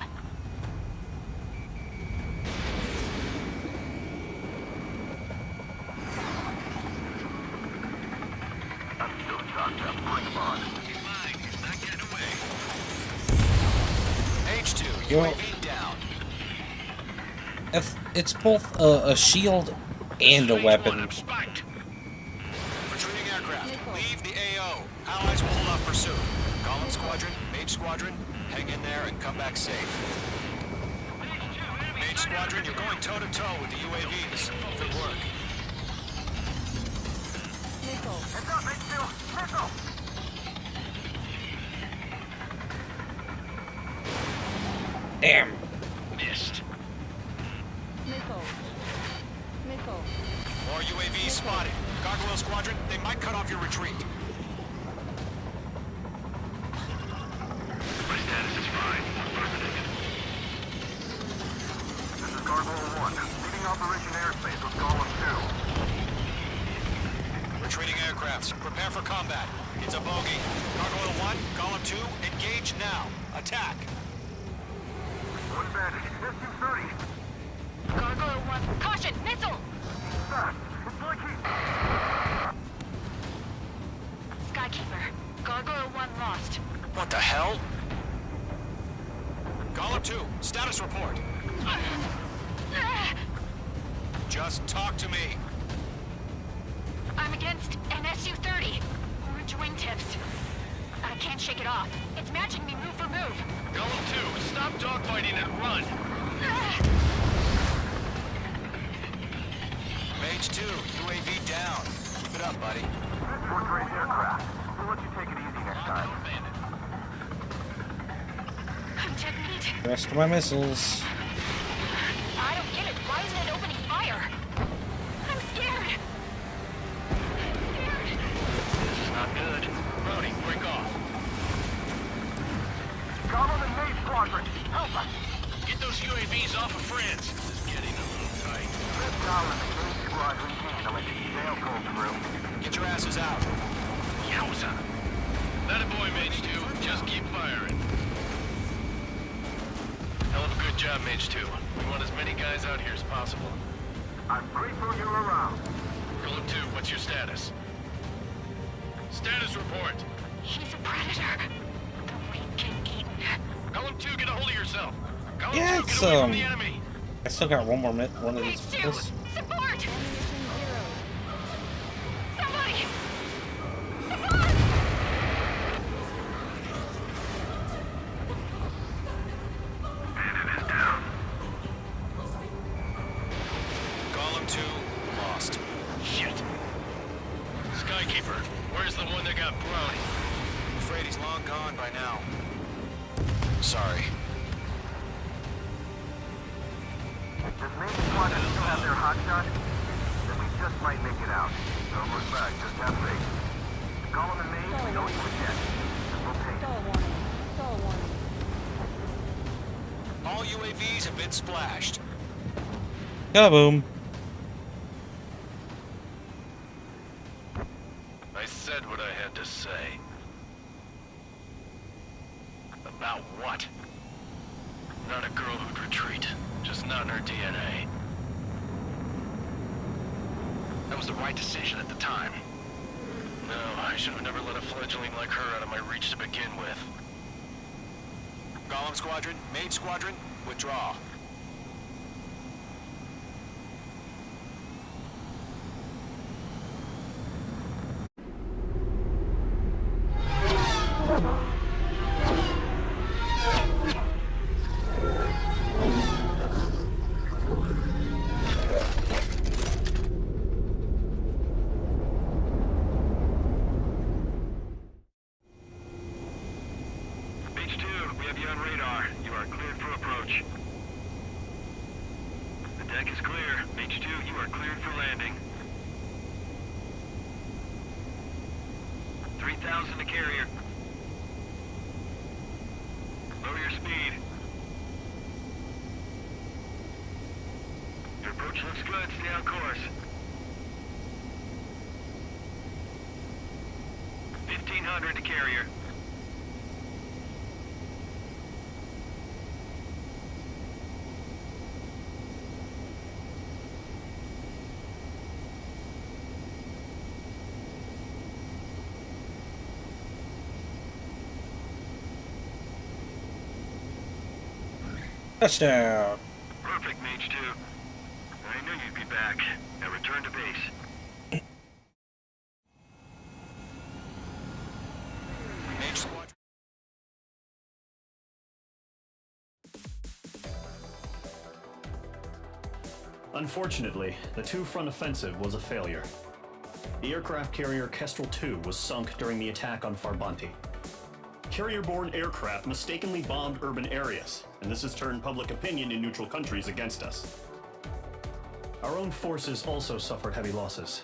I'm still shocked up. Bring them on. He's mine. He's not getting away. H2, Well- UAV down. It's both a shield and a weapon. I'm spiked. Retreating aircraft, leave the AO. Allies will hold off pursuit. Golem Squadron, Mage Squadron, hang in there and come back safe. Mage Squadron, you're going toe-to-toe with the UAVs. Good work. Heads up, H2! Missile! Damn. Missed. More UAVs spotted. Gargoyle Squadron, they might cut off your retreat. My status is fine. Affirmative. This is Gargoyle 1. Leaving Operation Airspace with Golem 2. Retreating aircrafts, prepare for combat. It's a bogey. Gargoyle 1, Golem 2, engage now. Attack. One bandit. SU-30. Gargoyle 1. Caution! Missile! Fast. It's like he... Skykeeper. Gargoyle 1 lost. What the hell? Golem 2, status report. Just talk to me. I'm against an SU-30. Orange wingtips. I can't shake it off. It's matching me move for move. Golem 2, stop dogfighting and run. Mage 2, UAV down. Keep it up, buddy. Fort Grace aircraft. We'll let you take it easy next time. I'm technique. Rest of my missiles. I don't get it. Why isn't it opening fire? I'm scared. This is not good. Brody, break off. Golem and Mage Squadron, help us! Get those UAVs off of friends. This is getting a little tight. This Golem and Mage Squadron can't let the jail go through. Get your asses out. Yowza. That a boy, Mage 2. Just keep firing. Hell of a good job, Mage 2. We want as many guys out here as possible. I'm grateful you're around. Golem 2, what's your status? Status report. He's a predator. The weak and eaten. Golem 2, get a hold of yourself. Golem Yeah, 2, it's, get away from the enemy. I still got one more one of these H2! missiles. Support! Somebody! Support! Skykeeper? Where's the one that got blown? I'm afraid he's long gone by now. Sorry. Does main squadron still have their hotshot? Then we just might make it out. Don't look back, just have faith. Call him and Maine, we know you again. We'll take it. All UAVs have been splashed. Kaboom. I said what I had to say. About what? Not a girl who'd retreat. Just not in her DNA. That was the right decision at the time. No, I should have never let a fledgling like her out of my reach to begin with. Golem Squadron, Maid Squadron, withdraw. H2, we have you on radar. You are cleared for approach. The deck is clear. H2, you are cleared for landing. 3,000 to carrier. Lower your speed. Your approach looks good. Stay on course. 1,500 to carrier. Touchdown. Perfect, Mage 2. I knew you'd be back. Now return to base. Maid Squadron. Unfortunately, the two-front offensive was a failure. The aircraft carrier Kestrel II was sunk during the attack on Farbanti. Carrier-borne aircraft mistakenly bombed urban areas, and this has turned public opinion in neutral countries against us. Our own forces also suffered heavy losses.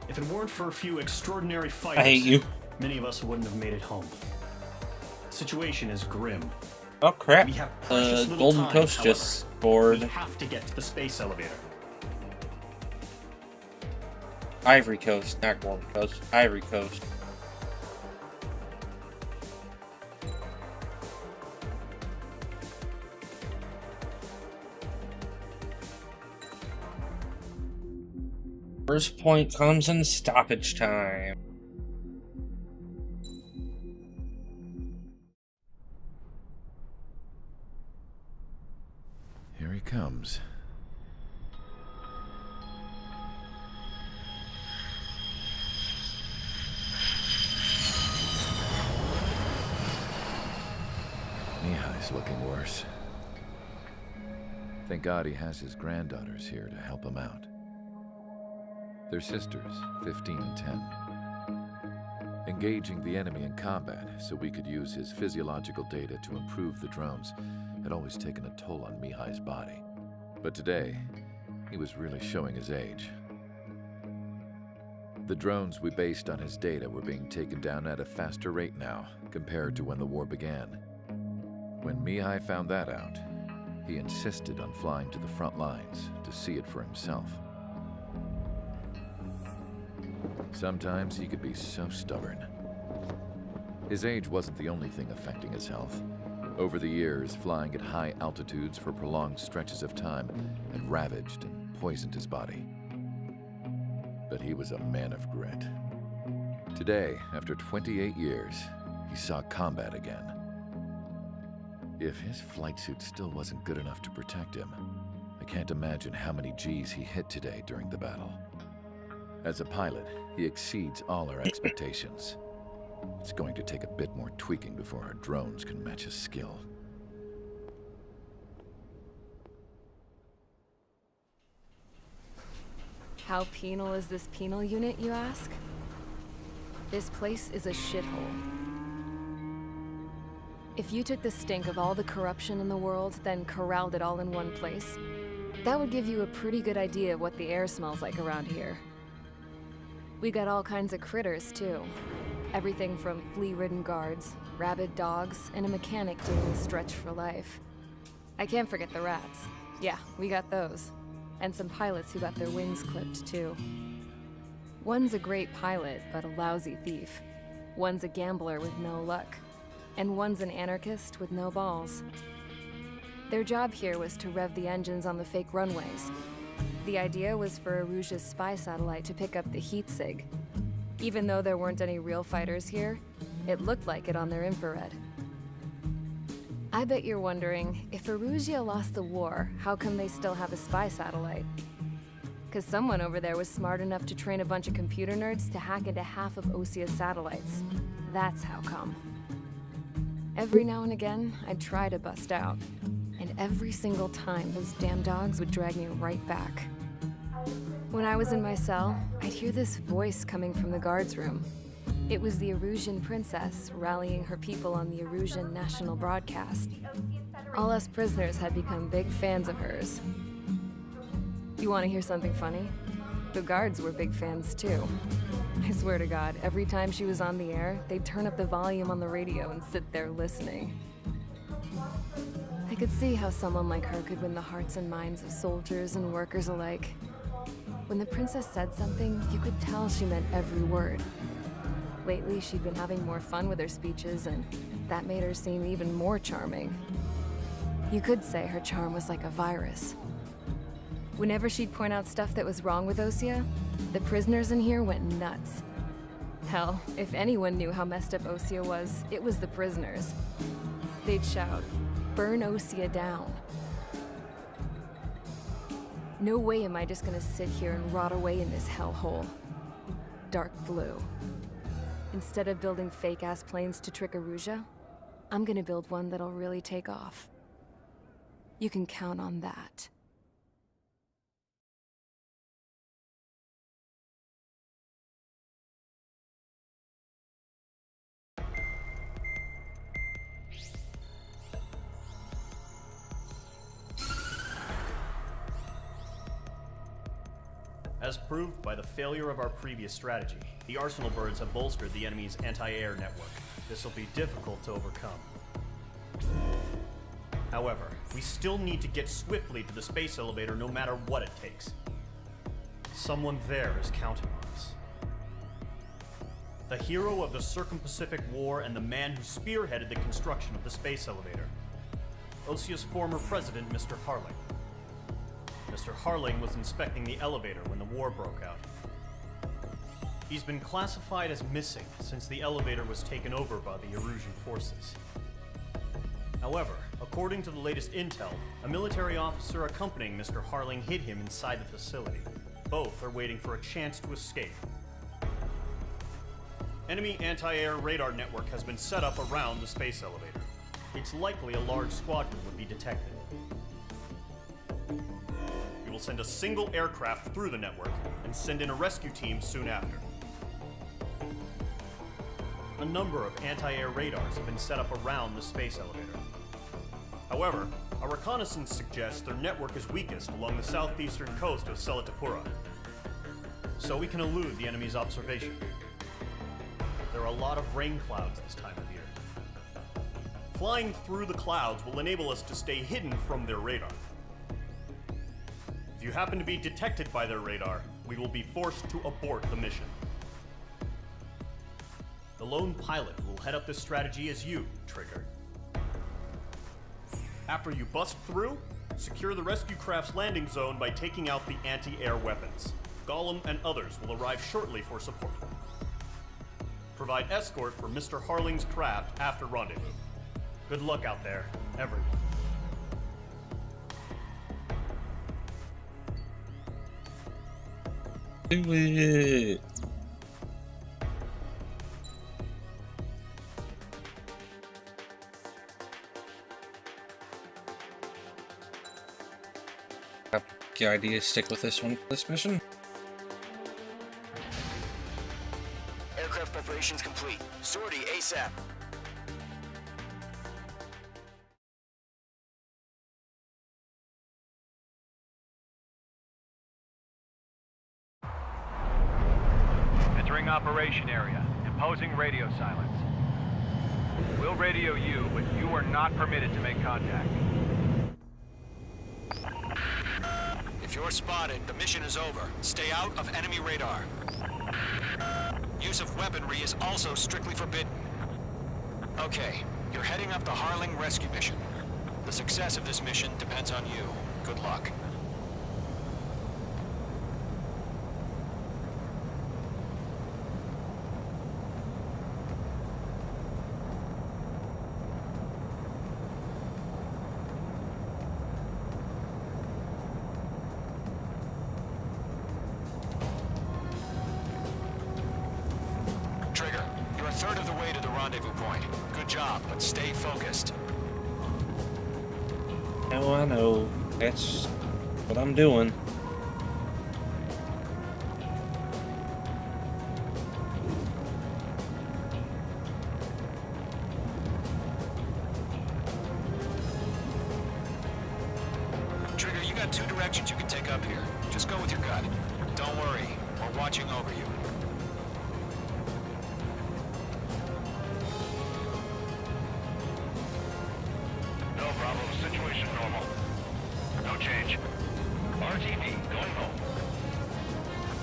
If it weren't for a few extraordinary fighters, I hate you. many of us wouldn't have made it home. The situation is grim. Oh crap. We have precious little Golden time, Coast however. just scored. We have to get to the space elevator. Ivory Coast, not Golden Coast. Ivory Coast. First point comes in stoppage time. Here he comes. Mihai's looking worse. Thank God he has his granddaughters here to help him out. They're sisters, 15 and 10. Engaging the enemy in combat so we could use his physiological data to improve the drones had always taken a toll on Mihai's body. But today, he was really showing his age. The drones we based on his data were being taken down at a faster rate now compared to when the war began. When Mihai found that out, he insisted on flying to the front lines to see it for himself. Sometimes he could be so stubborn. His age wasn't the only thing affecting his health. Over the years, flying at high altitudes for prolonged stretches of time had ravaged and poisoned his body. But he was a man of grit. Today, after 28 years, he saw combat again. If his flight suit still wasn't good enough to protect him, I can't imagine how many G's he hit today during the battle. As a pilot, he exceeds all our expectations. It's going to take a bit more tweaking before our drones can match his skill. How penal is this penal unit, you ask? This place is a shithole. If you took the stink of all the corruption in the world, then corralled it all in one place, that would give you a pretty good idea of what the air smells like around here. We got all kinds of critters, too. Everything from flea-ridden guards, rabid dogs, and a mechanic doing the stretch for life. I can't forget the rats. Yeah, we got those. And some pilots who got their wings clipped, too. One's a great pilot, but a lousy thief. One's a gambler with no luck. And one's an anarchist with no balls. Their job here was to rev the engines on the fake runways. The idea was for Erusia's spy satellite to pick up the heat sig. Even though there weren't any real fighters here, it looked like it on their infrared. I bet you're wondering, if Erusia lost the war, how come they still have a spy satellite? Because someone over there was smart enough to train a bunch of computer nerds to hack into half of Osia's satellites. That's how come. Every now and again, I'd try to bust out. And every single time, those damn dogs would drag me right back. When I was in my cell, I'd hear this voice coming from the guards room. It was the Erusian princess rallying her people on the Erusian national broadcast. All us prisoners had become big fans of hers. You want to hear something funny? The guards were big fans too. I swear to God, every time she was on the air, they'd turn up the volume on the radio and sit there listening. I could see how someone like her could win the hearts and minds of soldiers and workers alike. When the princess said something, you could tell she meant every word. Lately, she'd been having more fun with her speeches, and that made her seem even more charming. You could say her charm was like a virus. Whenever she'd point out stuff that was wrong with Osia, the prisoners in here went nuts. Hell, if anyone knew how messed up Osia was, it was the prisoners. They'd shout, "Burn Osia down." No way am I just gonna sit here and rot away in this hellhole. Dark blue. Instead of building fake-ass planes to trick Erusia, I'm gonna build one that'll really take off. You can count on that. As proved by the failure of our previous strategy, the Arsenal birds have bolstered the enemy's anti-air network. This will be difficult to overcome. However, we still need to get swiftly to the space elevator no matter what it takes. Someone there is counting on us. The hero of the Circum-Pacific War and the man who spearheaded the construction of the space elevator. Osia's former president, Mr. Harling. Mr. Harling was inspecting the elevator when the war broke out. He's been classified as missing since the elevator was taken over by the Erusian forces. However, according to the latest intel, a military officer accompanying Mr. Harling hid him inside the facility. Both are waiting for a chance to escape. Enemy anti-air radar network has been set up around the space elevator. It's likely a large squadron would be detected. We will send a single aircraft through the network and send in a rescue team soon after. A number of anti-air radars have been set up around the space elevator. However, our reconnaissance suggests their network is weakest along the southeastern coast of Selatapura, so we can elude the enemy's observation. There are a lot of rain clouds this time of year. Flying through the clouds will enable us to stay hidden from their radar. If you happen to be detected by their radar, we will be forced to abort the mission. The lone pilot who will head up this strategy is you, Trigger. After you bust through, secure the rescue craft's landing zone by taking out the anti-air weapons. Gollum and others will arrive shortly for support. Provide escort for Mr. Harling's craft after rendezvous. Good luck out there, everyone. Do it! The idea is stick with this one for this mission. Aircraft Takeoff preparations complete. Sortie ASAP. Entering operation area. Imposing radio silence. We'll radio you, but you are not permitted to make contact. If you're spotted, the mission is over. Stay out of enemy radar. Use of weaponry is also strictly forbidden. Okay, you're heading up the Harling rescue mission. The success of this mission depends on you. Good luck. Trigger, you're a third of the way to the rendezvous point. Good job, but stay focused. Oh, I know. That's what I'm doing. Trigger, you got two directions you can take up here. Just go with your gut. Don't worry, we're watching over you. No problem. Situation normal. No change. RTD, going home.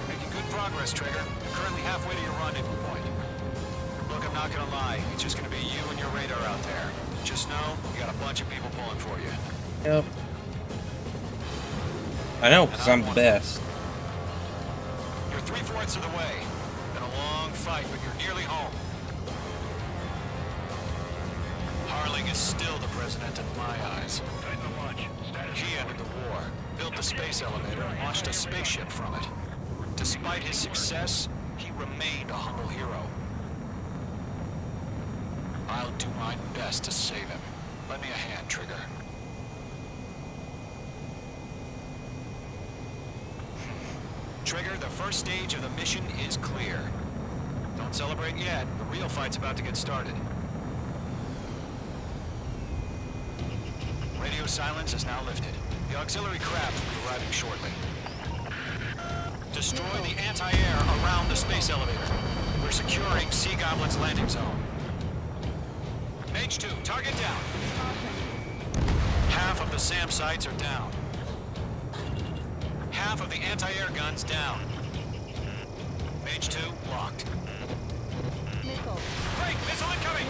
Making good progress, Trigger. You're currently halfway to your rendezvous point. Look, I'm not gonna lie. It's just gonna be you and your radar out there. Just know, you got a bunch of people pulling for you. Yep. I know, because I'm the best. You're 3/4 of the way. Been a long fight, but you're nearly home. Harling is still the president in my eyes. He entered the war, built the space elevator, and launched a spaceship from it. Despite his success, he remained a humble hero. I'll do my best to save him. Lend me a hand, Trigger. Trigger, the first stage of the mission is clear. Don't celebrate yet. The real fight's about to get started. Radio silence is now lifted. The auxiliary craft will be arriving shortly. Destroy the anti-air around the space elevator. We're securing Sea Goblin's landing zone. Mage 2, target down. Half of the SAM sites are down. Half of the anti-air guns down. Mage 2, locked. Break! Missile incoming!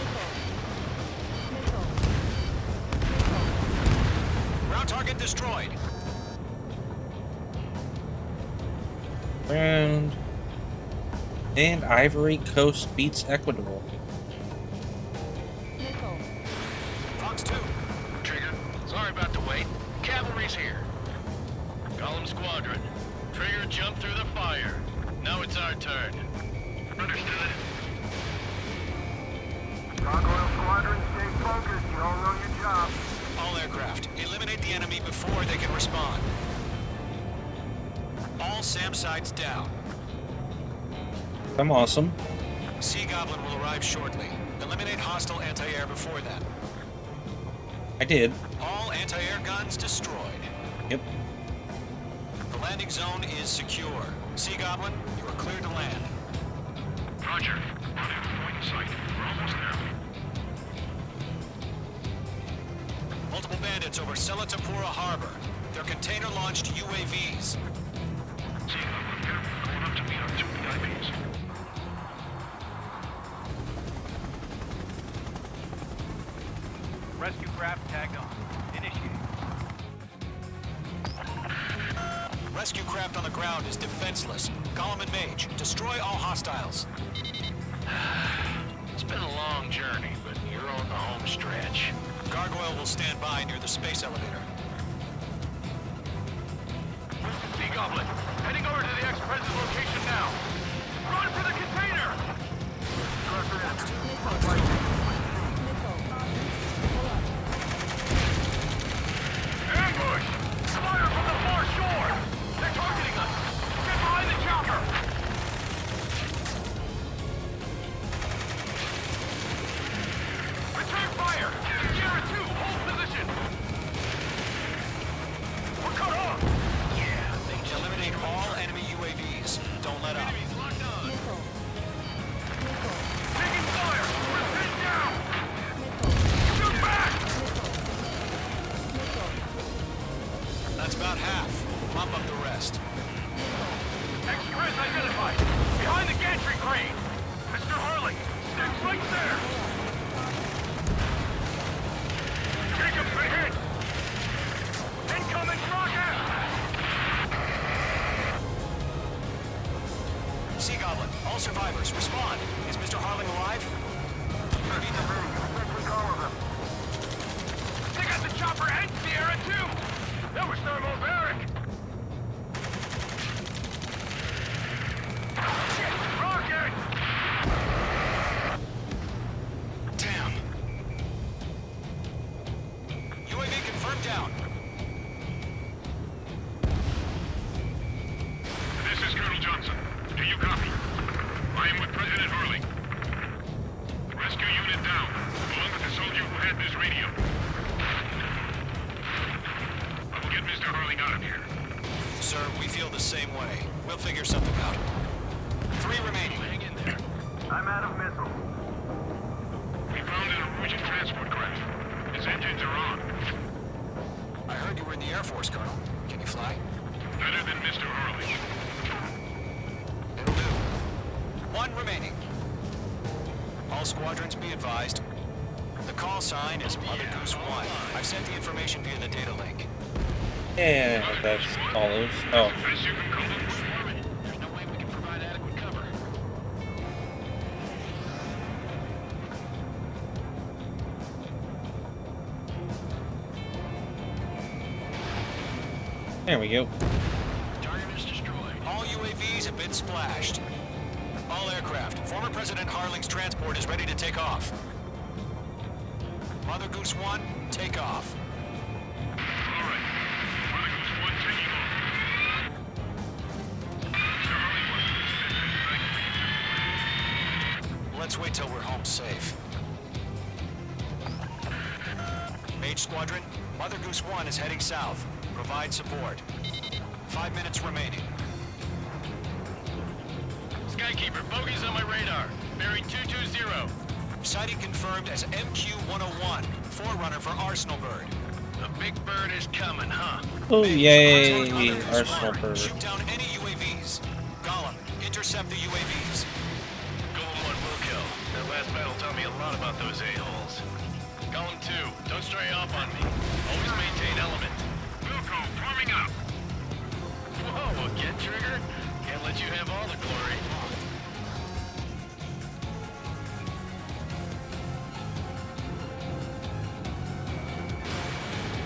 Ground target destroyed. And Ivory Coast beats Ecuador. Fox 2. Trigger, sorry about the wait. Cavalry's here. Column Squadron. Trigger jumped through the fire. Now it's our turn. Understood. Gargoyle Squadron, stay focused. You all know your job. All aircraft, eliminate the enemy before they can respond. All SAM sites down. I'm awesome. Sea Goblin will arrive shortly. Eliminate hostile anti-air before then. I did. All anti-air guns destroyed. Yep. The landing zone is secure. Sea Goblin, you are cleared to land. Roger. Rendezvous point in sight. We're almost there. Multiple bandits over Selatapura Harbor. They're container-launched UAVs. Sea Goblin here. Going up to meet our two VIPs. Rescue craft tagged on. Initiate. Rescue craft on the ground is defenseless. Gollum and Mage, destroy all hostiles. It's been a long journey, but you're on the home stretch. Gargoyle will stand by near the space elevator. Sea Goblin, heading over to the ex-president's location now. Run for the container! Ambush! Fire from the far shore! They're targeting us! Get behind the chopper! Sea Goblin, all survivors, respond. Is Mr. Harling alive? They got the chopper and Sierra too! That was thermobaric! Rocket! Damn. UAV confirmed down. This is Colonel Johnson. Do you copy? I am with President Harling. Rescue unit down, along with the soldier who had this radio. I will get Mr. Harling out of here. Sir, we feel the same way. We'll figure something out. 3 remaining. Hang in there. I'm out of missiles. We found an Erusian transport craft. Its engines are on. I heard you were in the Air Force, Colonel. Can you fly? Better than Mr. Harling. It'll do. 1 remaining. All squadrons be advised. The call sign is Mother Goose 1. I've sent the information via the data link. And that's all those. Oh. As you can call them, There's no way we can provide adequate cover. There we go. Target is destroyed. All UAVs have been splashed. All aircraft. Former President Harling's transport is ready to take off. Mother Goose 1, take off. all right. Mother Goose 1 taking off. Mr. Harling was Let's wait till we're home safe. Mage Squadron, Mother Goose 1 is heading south. Provide support. 5 minutes remaining. Skykeeper, bogey's on my radar. Bearing 220. Sighting confirmed as MQ-101, forerunner for Arsenal Bird. The big bird is coming, huh? Oh, yay, Mother Goose Arsenal 1, Bird. shoot down any UAVs. Gollum, intercept the UAVs. Golem 1 will kill. That last battle taught me a lot about those a-holes. Golem 2, don't stray off on me. Always maintain element. Wilco, forming up. Whoa, again, Trigger? Can't let you have all the glory.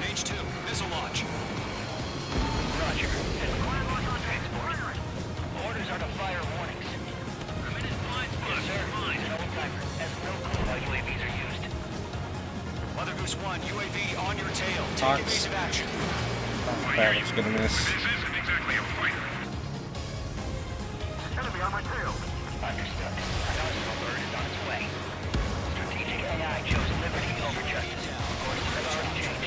Mage 2, missile launch. Roger. Required launch on transport. Orders are to fire warnings. I'm in his blind spot. Yes, sir. No timer. Has no clue how UAVs are used. Mother Goose 1, UAV on your tail. Take Fox. evasive action. That was gonna miss. This isn't exactly a fighter. Enemy on my tail. Understood. Arsenal Bird is on its way. Strategic AI chose liberty over justice. Courses have already changed.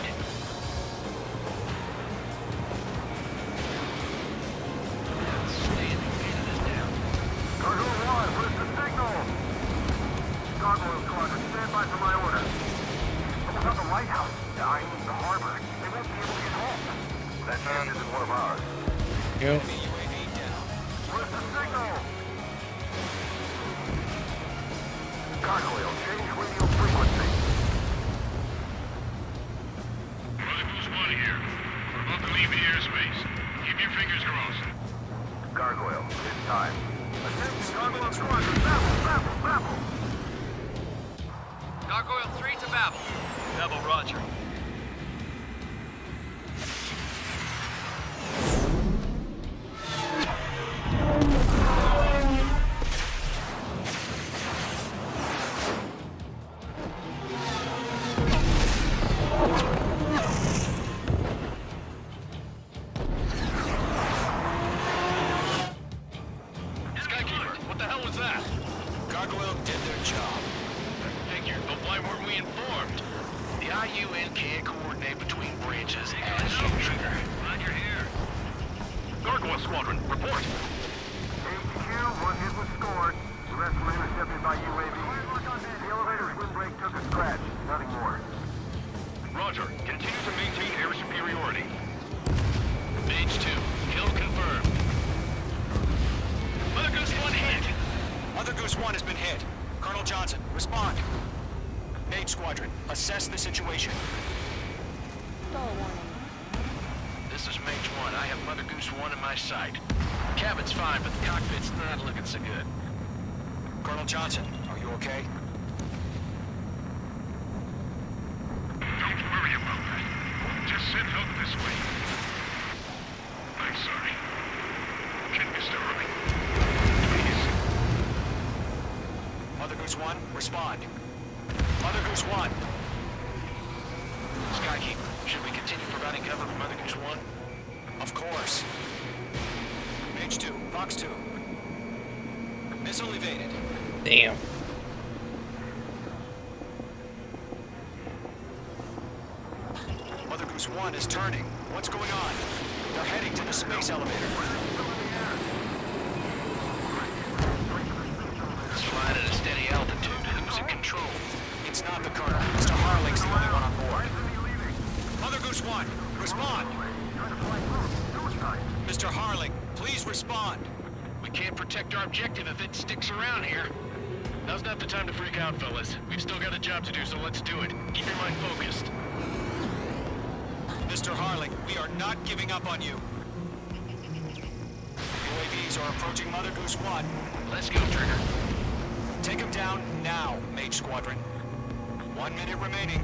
Cargo 1, where's the signal? Gargoyle Squadron, stand by for my order. Almost on the lighthouse. I mean the harbor. They won't be able to get home. That man isn't one of ours. Go. UAV down. Where's the signal? Gargoyle, change radio frequency. Mother Goose 1 here. We're about to leave the airspace. Keep your fingers crossed. Gargoyle, it's time. Attention, Gargoyle Squadron, Babel! Gargoyle 3 to Babel. Babel, roger. Skykeeper, what the hell was that? Gargoyle did their job. Figured, but why weren't we informed? The IUN can't coordinate between branches as usual. Roger here. Gargoyle Squadron, report. HQ, one hit was scored. The rest were intercepted by UAV. The elevator's windbreak took a scratch. Nothing more. Roger. Continue to maintain air superiority. Mage 2, kill confirmed. Mother Goose 1 hit. Mother Goose 1 has been hit. Colonel Johnson, respond. Mage Squadron, assess the situation. This is Mage 1. I have Mother Goose 1 in my sight. Cabin's fine, but the cockpit's not looking so good. Colonel Johnson, are you okay? Don't worry about that. Just send Hook this way. I'm sorry. Can Mr. Hurley? Please. Mother Goose 1, respond. Mother Goose 1. Skykeeper, should we continue providing cover for Mother Goose 1? Of course. Mage 2, Fox 2. Missile evaded. Damn. Mother Goose 1 is turning. What's going on? They're heading to the space elevator. It's flying at a steady altitude. Who's in control? It's not the Colonel. Mr. Harling's the only one on board. Mother Goose 1, respond! Mr. Harling, please respond. We can't protect our objective if it sticks around here. Now's not the time to freak out, fellas. We've still got a job to do, so let's do it. Keep your mind focused. Mr. Harling, we are not giving up on you. UAVs are approaching Mother Goose 1. Let's go, Trigger. Take them down now, Mage Squadron. 1 minute remaining.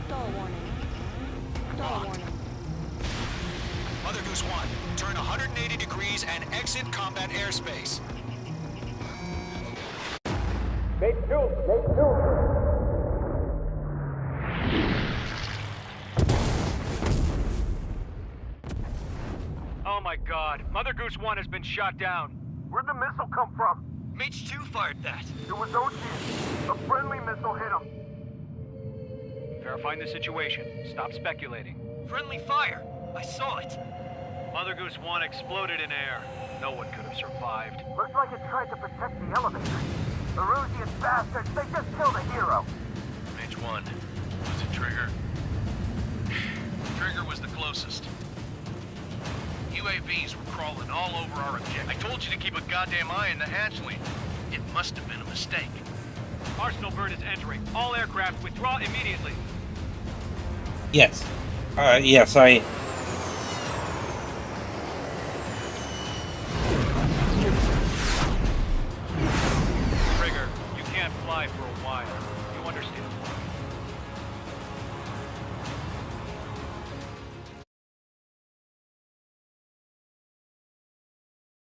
Stall warning. Stall warning. Mother Goose 1, turn 180 degrees and exit combat airspace. Mage 2! Mage 2! Oh my god, Mother Goose 1 has been shot down. Where'd the missile come from? Mage 2 fired that. It was Ocean. A friendly missile hit him. Verifying the situation. Stop speculating. Friendly fire. I saw it. Mother Goose 1 exploded in air. No one could have survived. Looks like it tried to protect the elevator. The Erusian bastards, they just killed a hero. Mage 1. Was it Trigger? Trigger was the closest. UAVs were crawling all over our objective. I told you to keep a goddamn eye on the hatchling. It must have been a mistake. Arsenal bird is entering. All aircraft withdraw immediately. Yes. Yes, I... Trigger, you can't fly for a while. You understand?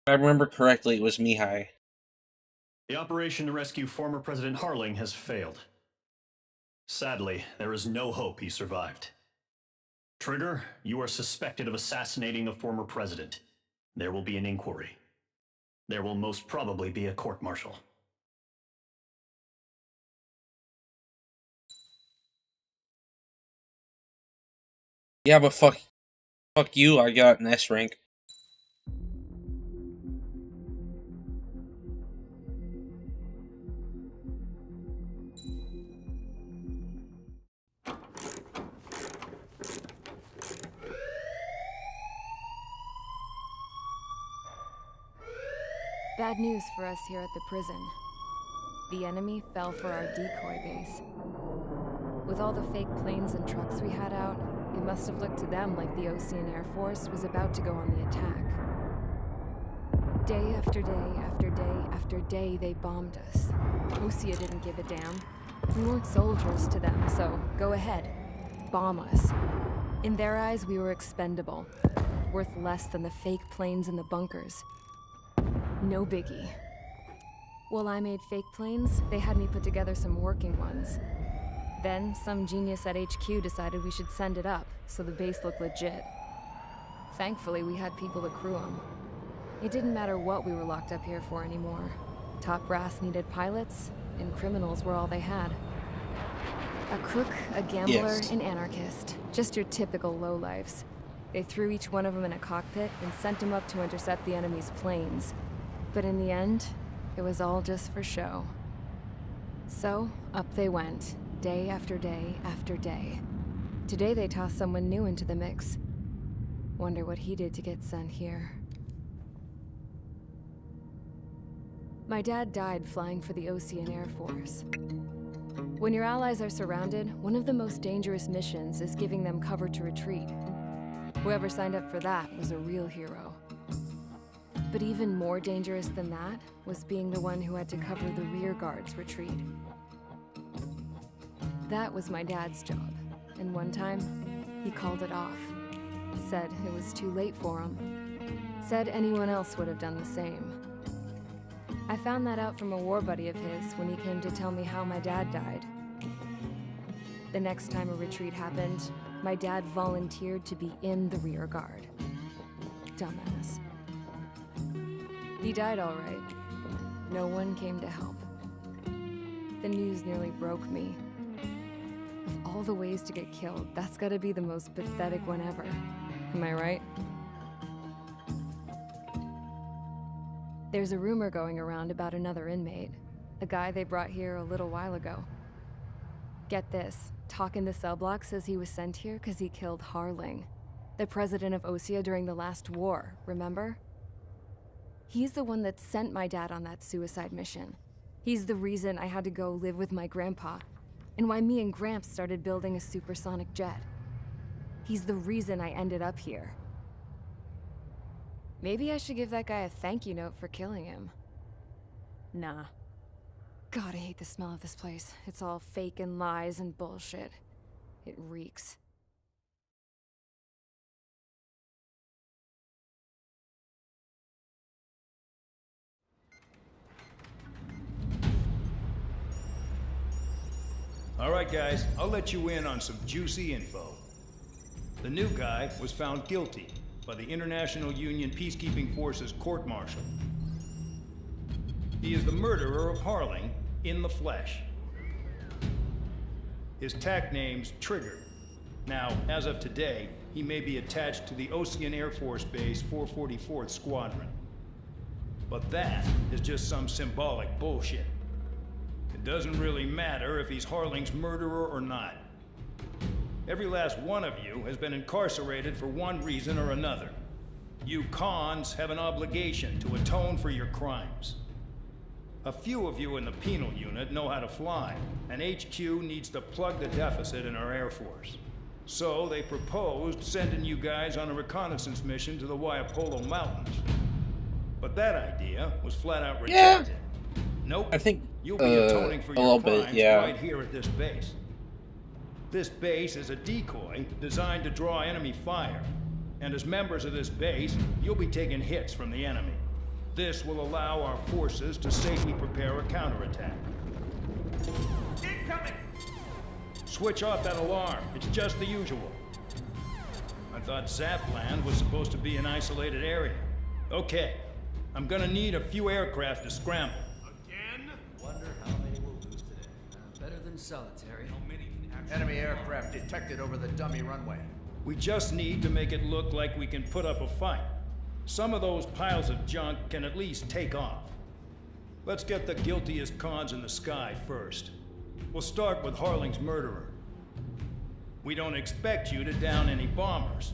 If I remember correctly, it was Mihai. The operation to rescue former President Harling has failed. Sadly, there is no hope he survived. Trigger, you are suspected of assassinating the former president. There will be an inquiry. There will most probably be a court-martial. Yeah, but fuck you, I got an S rank. Bad news for us here at the prison. The enemy fell for our decoy base. With all the fake planes and trucks we had out, it must have looked to them like the Osean Air Force was about to go on the attack. Day after day after day after day, they bombed us. Osea didn't give a damn. We weren't soldiers to them, so go ahead. Bomb us. In their eyes, we were expendable. Worth less than the fake planes in the bunkers. No biggie. While I made fake planes, they had me put together some working ones. Then, some genius at HQ decided we should send it up, so the base looked legit. Thankfully, we had people to crew them. It didn't matter what we were locked up here for anymore. Top brass needed pilots, and criminals were all they had. A crook, a gambler, Yes. an anarchist. Just your typical lowlifes. They threw each one of them in a cockpit and sent them up to intercept the enemy's planes. But in the end, it was all just for show. So, up they went, day after day after day. Today they tossed someone new into the mix. Wonder what he did to get sent here. My dad died flying for the Osean Air Force. When your allies are surrounded, one of the most dangerous missions is giving them cover to retreat. Whoever signed up for that was a real hero. But even more dangerous than that was being the one who had to cover the rear guard's retreat. That was my dad's job, and one time, he called it off. Said it was too late for him. Said anyone else would have done the same. I found that out from a war buddy of his when he came to tell me how my dad died. The next time a retreat happened, my dad volunteered to be in the rear guard. Dumbass. He died all right. No one came to help. The news nearly broke me. Of all the ways to get killed, that's gotta be the most pathetic one ever. Am I right? There's a rumor going around about another inmate. A guy they brought here a little while ago. Get this, Talk in the cell block says he was sent here because he killed Harling, the president of Osea during the last war, remember? He's the one that sent my dad on that suicide mission. He's the reason I had to go live with my grandpa, and why me and Gramps started building a supersonic jet. He's the reason I ended up here. Maybe I should give that guy a thank you note for killing him. Nah. God, I hate the smell of this place. It's all fake and lies and bullshit. It reeks. All right, guys, I'll let you in on some juicy info. The new guy was found guilty by the International Union Peacekeeping Forces court-martial. He is the murderer of Harling in the flesh. His TAC name's Trigger. Now, as of today, he may be attached to the Ocean Air Force Base 444th Squadron. But that is just some symbolic bullshit. It doesn't really matter if he's Harling's murderer or not. Every last one of you has been incarcerated for one reason or another. You cons have an obligation to atone for your crimes. A few of you in the penal unit know how to fly, and HQ needs to plug the deficit in our Air Force. So they proposed sending you guys on a reconnaissance mission to the Waiapolo Mountains. But that idea was flat out rejected. Nope. I think you'll be atoning for a your little crimes bit, yeah. right here at this base. This base is a decoy designed to draw enemy fire. And as members of this base, you'll be taking hits from the enemy. This will allow our forces to safely prepare a counterattack. Incoming! Switch off that alarm. It's just the usual. I thought Zapland was supposed to be an isolated area. Okay, I'm gonna need a few aircraft to scramble. Again? Wonder how many we'll lose today. Better than solitary. How many can actually... Enemy aircraft detected over the dummy runway. We just need to make it look like we can put up a fight. Some of those piles of junk can at least take off. Let's get the guiltiest cons in the sky first. We'll start with Harling's murderer. We don't expect you to down any bombers.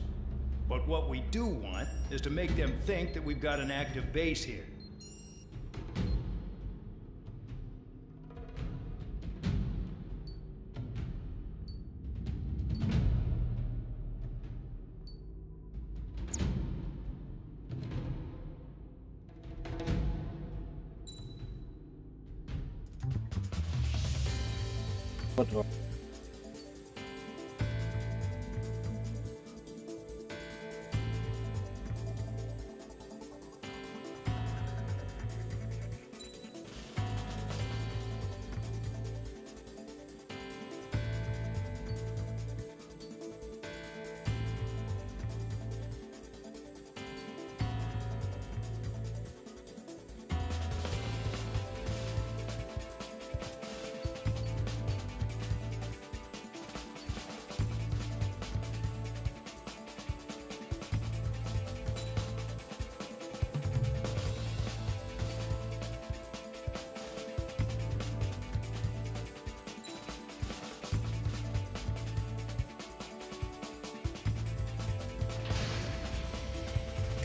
But what we do want is to make them think that we've got an active base here. What do I...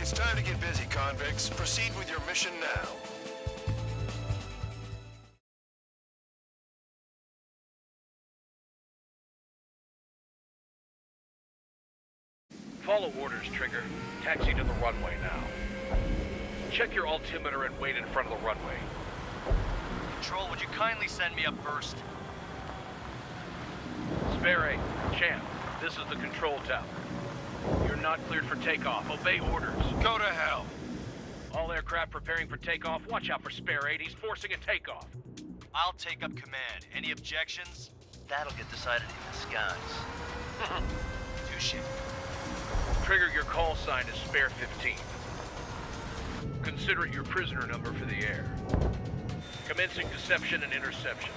It's time to get busy, convicts. Proceed with your mission now. Follow orders. check your altimeter and wait in front of the runway. Control, would you kindly send me up first? Spare 8, Champ, this is the control tower. You're not cleared for takeoff. Obey orders. Go to hell. All aircraft preparing for takeoff. Watch out for Spare 8. He's forcing a takeoff. I'll take up command. Any objections? That'll get decided in the skies. Touche. Trigger, your call sign is Spare 15. Consider it your prisoner number for the air. Commencing deception and interception.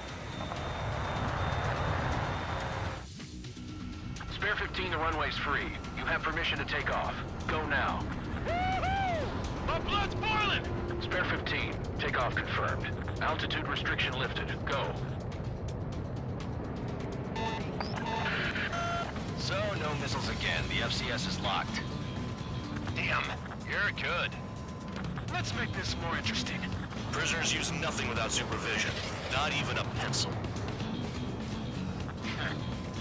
Spare 15, the runway's free. You have permission to take off. Go now. My blood's boiling! Spare 15, takeoff confirmed. Altitude restriction lifted. Go. So, no missiles again. The FCS is locked. Damn, you're good. Let's make this more interesting. Prisoners use nothing without supervision. Not even a pencil.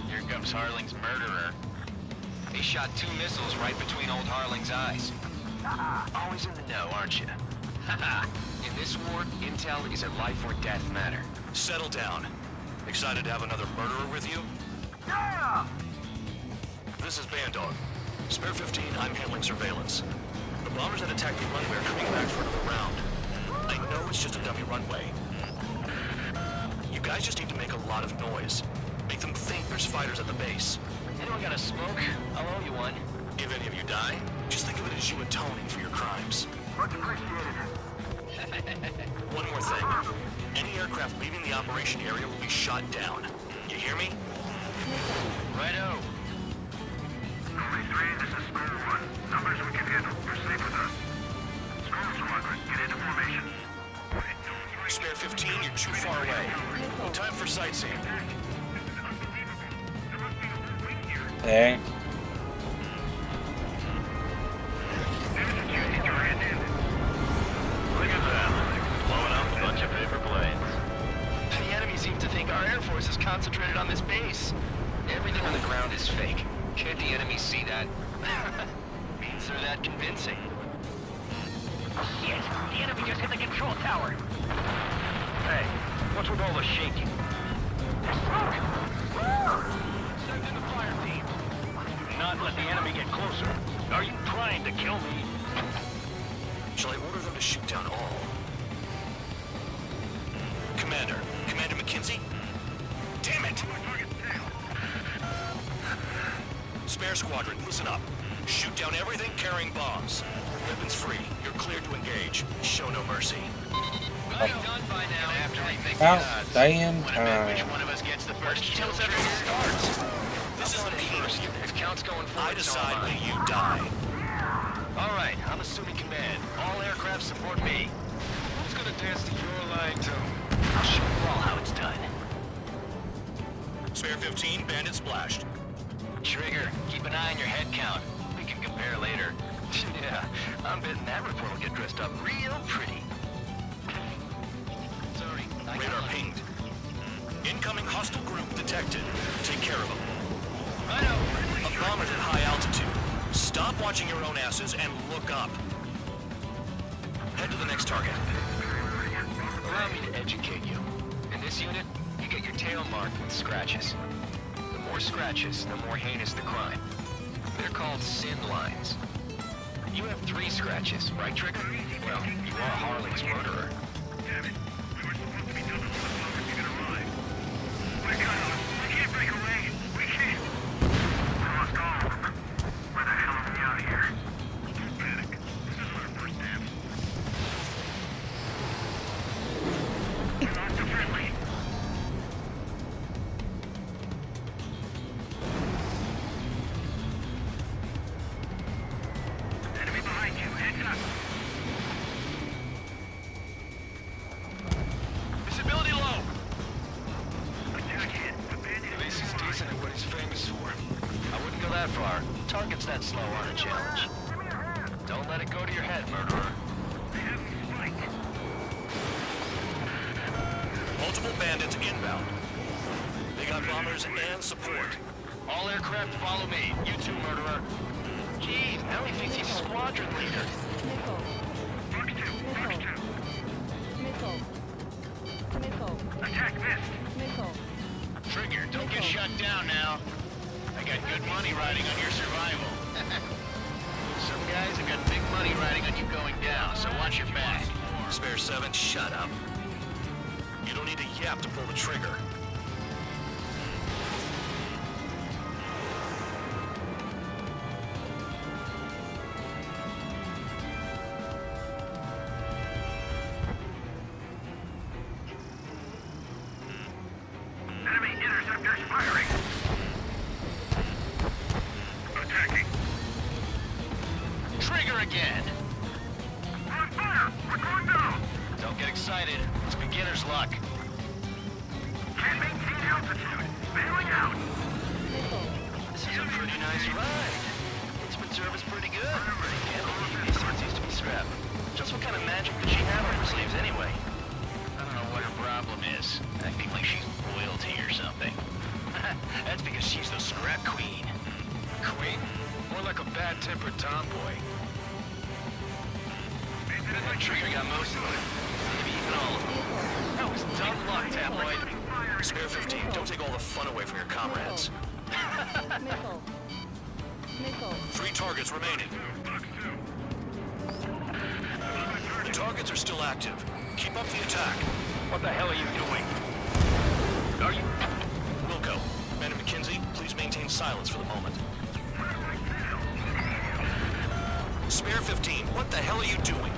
Here comes Harling's murderer. He shot 2 missiles right between old Harling's eyes. Always in the know, aren't you? In this war, intel is a life or death matter. Settle down. Excited to have another murderer with you? Yeah! This is Bandog. Spare 15, I'm handling surveillance. The bombers that attacked the runway are coming back for another round. I know it's just a dummy runway. You guys just need to make a lot of noise. Make them think there's fighters at the base. Anyone got a smoke? I'll owe you one. If any of you die, just think of it as you atoning for your crimes. Much appreciated. One more thing. Any aircraft leaving the operation area will be shot down. You hear me? Righto. Only 3, this is Squirrel 1. Numbers we can handle. Proceed with us. Squirrel Squadron, get into formation. Spare 15, you're too far away. Time for sightseeing. Hey. Look at that. Blowing up a bunch of paper planes. The enemy seems to think our air force is concentrated on this base. Everything on the ground is fake. Can't the enemy see that? Means they're that convincing. Shit! The enemy just hit the control tower! Hey, what's with all the shaking? There's smoke! Send in the fire team! Do not let the enemy get closer. Are you trying to kill me? Shall I order them to shoot down all? Commander McKenzie? Damn it! Spare Squadron, listen up. Shoot down everything carrying bombs. Weapons free. You're cleared to engage. Show no mercy. Well done by now. After rethinking About the odds. damn Which time. one of us gets the first kill trigger starts? This is the first. If count's going forward, I decide when you die. All right, I'm assuming command. All aircraft support me. Who's gonna dance to your line, too? I'll show you all how it's done. Spare 15, bandit splashed. Trigger, keep an eye on your head count. We can compare later. Yeah, I'm betting that report will get dressed up real pretty. Sorry, Radar pinged. Incoming hostile group detected. Take care of them. A bomber's at high altitude. Stop watching your own asses and look up. Head to the next target. Allow me to educate you. In this unit, you get your tail marked with scratches. The more scratches, the more heinous the crime. They're called sin lines. You have 3 scratches, right, Trigger? Well, you are Harling's murderer. Damn it. We were supposed to be doing this before you could arrive. We can't break away. We can't. We must go. Where the hell are we out of here? Don't panic. This isn't our first dance. We're not too friendly. Enemy behind you. Heads up. Visibility low! Attack hit. At least he's decent at what he's famous for. I wouldn't go that far. Targets that slow aren't a challenge. Don't let it go to your head, murderer. Multiple bandits inbound. They got bombers and support. All aircraft follow me. You too, murderer. Geez, now he thinks he's squadron leader. Fox 2, going down now. I got good money riding on your survival. Some guys have got big money riding on you going down, so watch your back. Spare 7, shut up. You don't need a yap to pull the trigger. Enemy interceptors firing. Attacking. Trigger again. We're on fire! We're going down! Don't get excited. It's beginner's luck. Can't maintain altitude. Bailing out. This is a pretty nice ride. Instrument service pretty good. Can't believe these things used to be scrapped. Just what kind of magic did she have on her sleeves anyway? I don't know what her problem is. Acting like she's royalty or something. That's because she's the scrap queen. Queen? More like a bad-tempered tomboy. That trigger got most of it. Maybe even all of them. That was dumb luck, Tabloid. Spare 15, don't take all the fun away from your comrades. Missile. Missile. 3 targets remaining. The targets are still active. Keep up the attack. What the hell are you doing? Are you... Wilco, Commander McKenzie, please maintain silence for the moment. Spare 15, what the hell are you doing?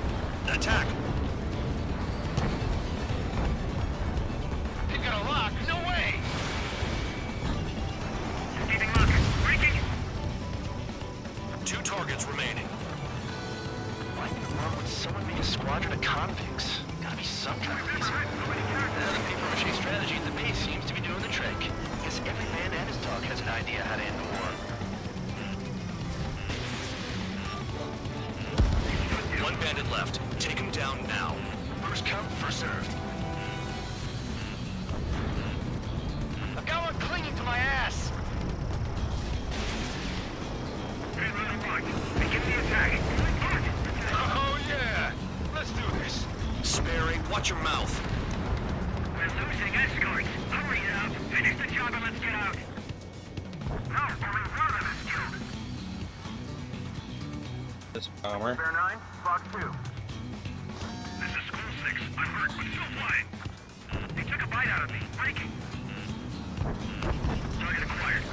Attack! They've got a lock? No way! Keeping lock. Breaking. 2 targets remaining. Why in the world would someone make a squadron of convicts? Gotta be some kind of reason. The paper-mache strategy at the base seems to be doing the trick. Guess every man and his dog has an idea how to end the war. 1 bandit left. Take him down now. First come, first served. I've got one clinging to my ass! Begin the attack. Oh yeah! Let's do this. Spare 8, watch your mouth. We're losing escorts. Hurry now. Finish the job and let's get out. Now, we're run of this job. This bomber. Spare 9, Fox 2. This is School 6. I'm hurt, but still flying. They took a bite out of me. Breaking. Target acquired.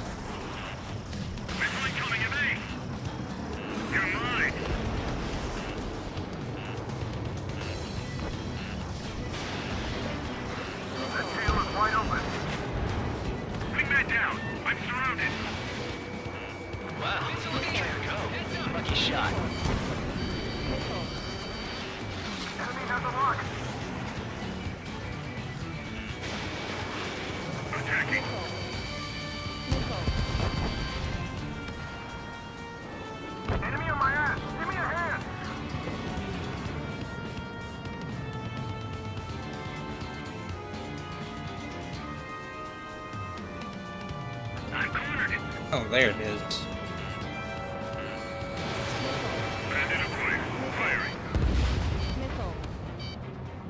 Missile incoming, evade. You're mine. That tail is wide open. Wingman down. I'm surrounded. Wow, look at you go. Lucky shot. Enemy has a lock. Attacking. Enemy on my ass. Give me a hand. I'm cornered. Oh, there it is. Bandit acquired. Firing. Missile.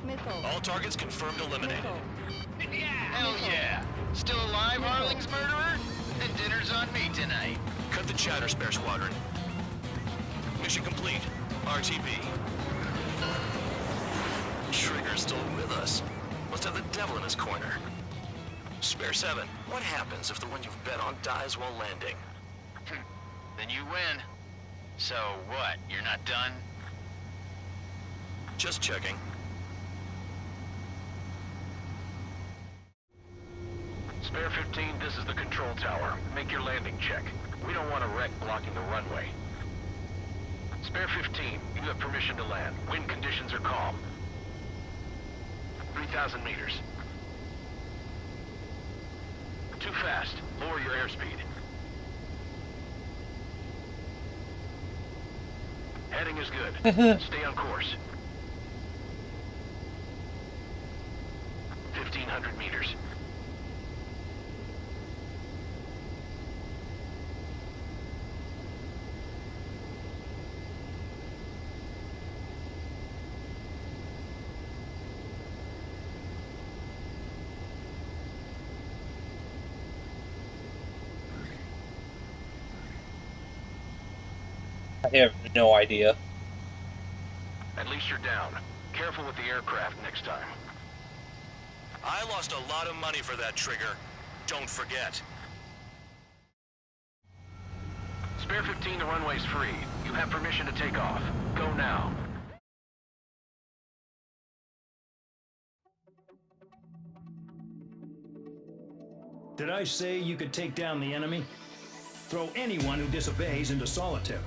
Missile. All targets confirmed eliminated. Hell yeah! Still alive, Harling's murderer? Then dinner's on me tonight. Cut the chatter, Spare Squadron. Mission complete. RTB. Trigger's still with us. Must have the devil in his corner. Spare 7, what happens if the one you've bet on dies while landing? Then you win. So what, you're not done? Just checking. Spare 15, this is the control tower. Make your landing check. We don't want a wreck blocking the runway. Spare 15, you have permission to land. Wind conditions are calm. 3,000 meters. Too fast. Lower your airspeed. Heading is good. Stay on course. 1,500 meters. I have no idea. At least you're down. Careful with the aircraft next time. I lost a lot of money for that trigger. Don't forget. Spare 15, the runway's free. You have permission to take off. Go now. Did I say you could take down the enemy? Throw anyone who disobeys into solitary.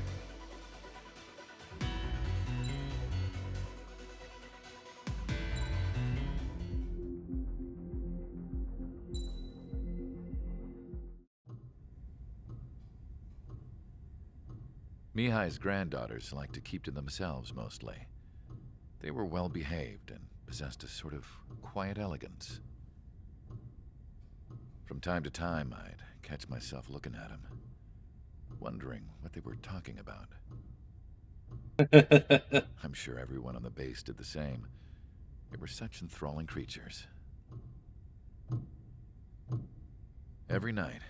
Mihai's granddaughters liked to keep to themselves mostly. They were well behaved and possessed a sort of quiet elegance. From time to time, I'd catch myself looking at them, wondering what they were talking about. I'm sure everyone on the base did the same. They were such enthralling creatures. Every night,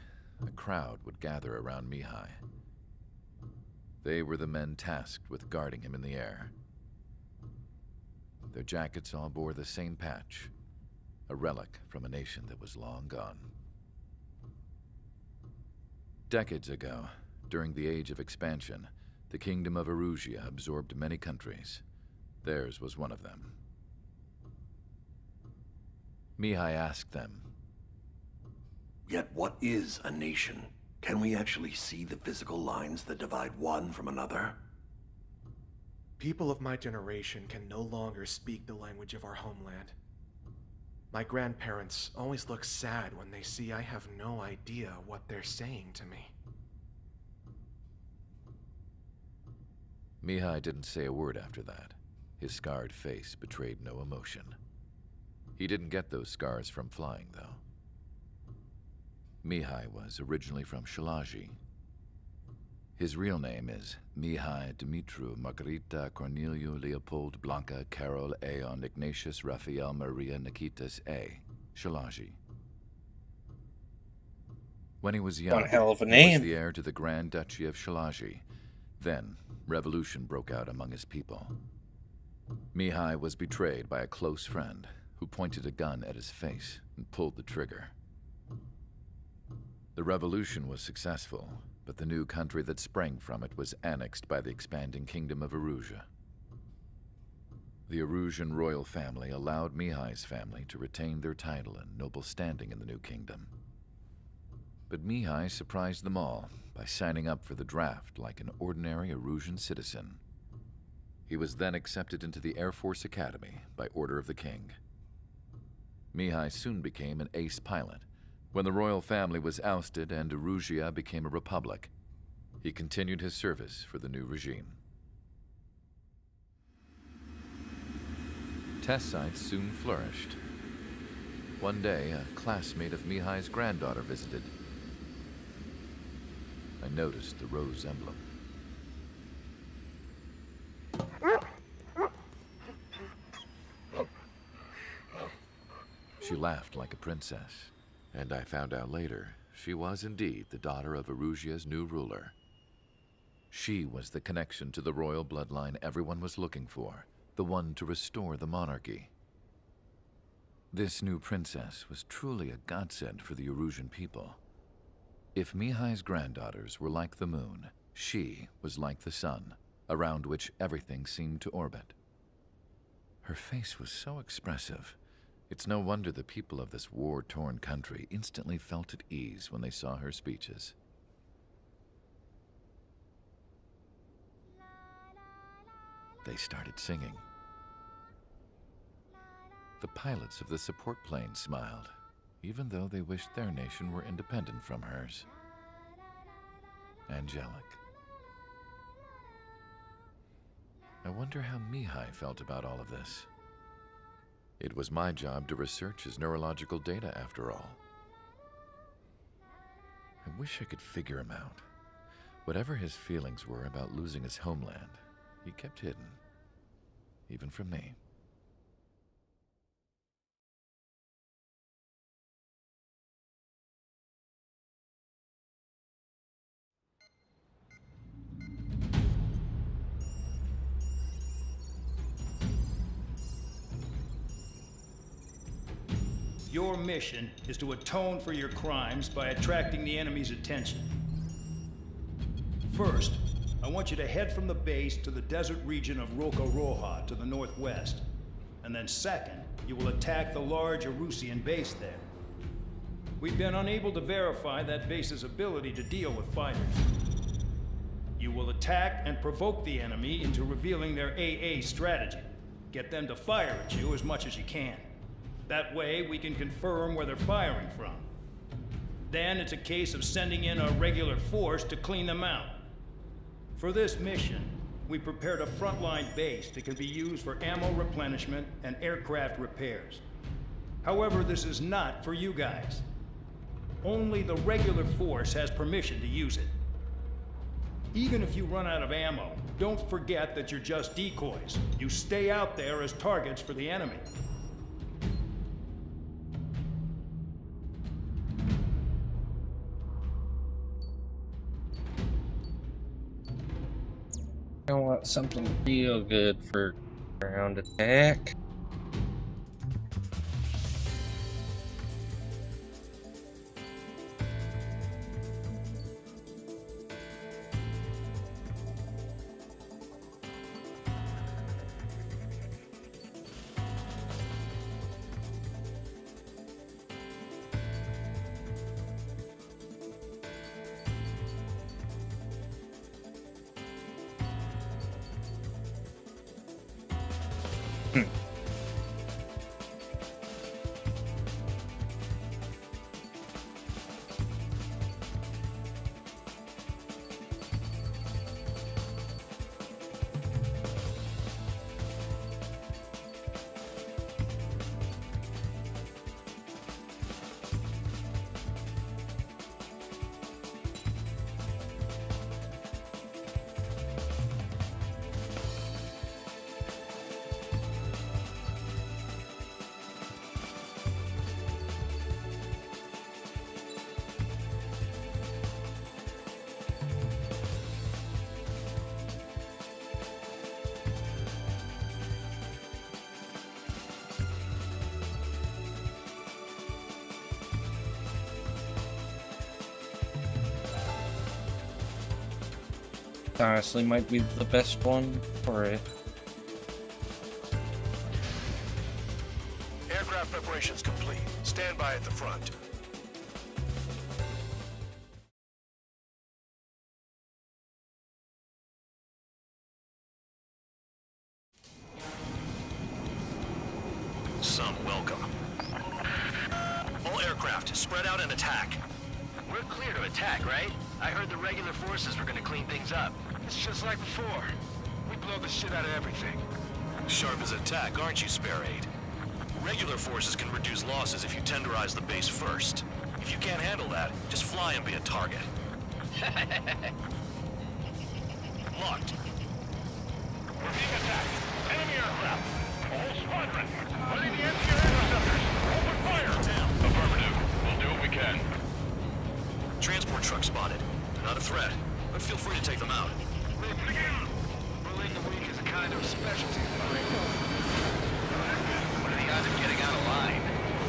a crowd would gather around Mihai. They were the men tasked with guarding him in the air. Their jackets all bore the same patch, a relic from a nation that was long gone. Decades ago, during the Age of Expansion, the Kingdom of Erusia absorbed many countries. Theirs was one of them. Mihai asked them, "Yet what is a nation? Can we actually see the physical lines that divide one from another?" People of my generation can no longer speak the language of our homeland. My grandparents always look sad when they see I have no idea what they're saying to me. Mihai didn't say a word after that. His scarred face betrayed no emotion. He didn't get those scars from flying, though. Mihai was originally from Shalaji. His real name is Mihai Dumitru Margarita Corneliu Leopold Blanca Carol Aeon Ignatius Raphael Maria Nikitas A. Shalaji. When he was young, One hell of a he name. was the heir to the Grand Duchy of Shalaji. Then, revolution broke out among his people. Mihai was betrayed by a close friend who pointed a gun at his face and pulled the trigger. The revolution was successful, but the new country that sprang from it was annexed by the expanding Kingdom of Erusia. The Erusian royal family allowed Mihai's family to retain their title and noble standing in the new kingdom. But Mihai surprised them all by signing up for the draft like an ordinary Erusian citizen. He was then accepted into the Air Force Academy by order of the king. Mihai soon became an ace pilot. When the royal family was ousted and Erusia became a republic, he continued his service for the new regime. Test sites soon flourished. One day, a classmate of Mihai's granddaughter visited. I noticed the rose emblem. She laughed like a princess. And I found out later, she was indeed the daughter of Erusia's new ruler. She was the connection to the royal bloodline everyone was looking for, the one to restore the monarchy. This new princess was truly a godsend for the Erusian people. If Mihai's granddaughters were like the moon, she was like the sun, around which everything seemed to orbit. Her face was so expressive. It's no wonder the people of this war-torn country instantly felt at ease when they saw her speeches. They started singing. The pilots of the support plane smiled, even though they wished their nation were independent from hers. Angelic. I wonder how Mihai felt about all of this. It was my job to research his neurological data, after all. I wish I could figure him out. Whatever his feelings were about losing his homeland, he kept hidden, even from me. Your mission is to atone for your crimes by attracting the enemy's attention. First, I want you to head from the base to the desert region of Roca-Roja to the northwest. And then second, you will attack the large Erusian base there. We've been unable to verify that base's ability to deal with fighters. You will attack and provoke the enemy into revealing their AA strategy. Get them to fire at you as much as you can. That way, we can confirm where they're firing from. Then it's a case of sending in a regular force to clean them out. For this mission, we prepared a frontline base that can be used for ammo replenishment and aircraft repairs. However, this is not for you guys. Only the regular force has permission to use it. Even if you run out of ammo, don't forget that you're just decoys. You stay out there as targets for the enemy. I want something real good for ground attack. Honestly, might be the best one for it. Aircraft preparations complete. Stand by at the front. Some welcome. All aircraft, spread out and attack. We're clear to attack, right? I heard the regular forces were gonna clean things up. It's just like before. We blow the shit out of everything. Sharp as attack, aren't you, Spare Aid? Regular forces can reduce losses if you tenderize the base first. If you can't handle that, just fly and be a target. Locked. We're being attacked. Enemy aircraft. A whole squadron. Ready the anti-air interceptors. Open fire. Affirmative. We'll do what we can. Transport truck spotted. They're not a threat, but feel free to take them out. Bullying the weak is a kind of specialty of mine. What are the odds of getting out of line?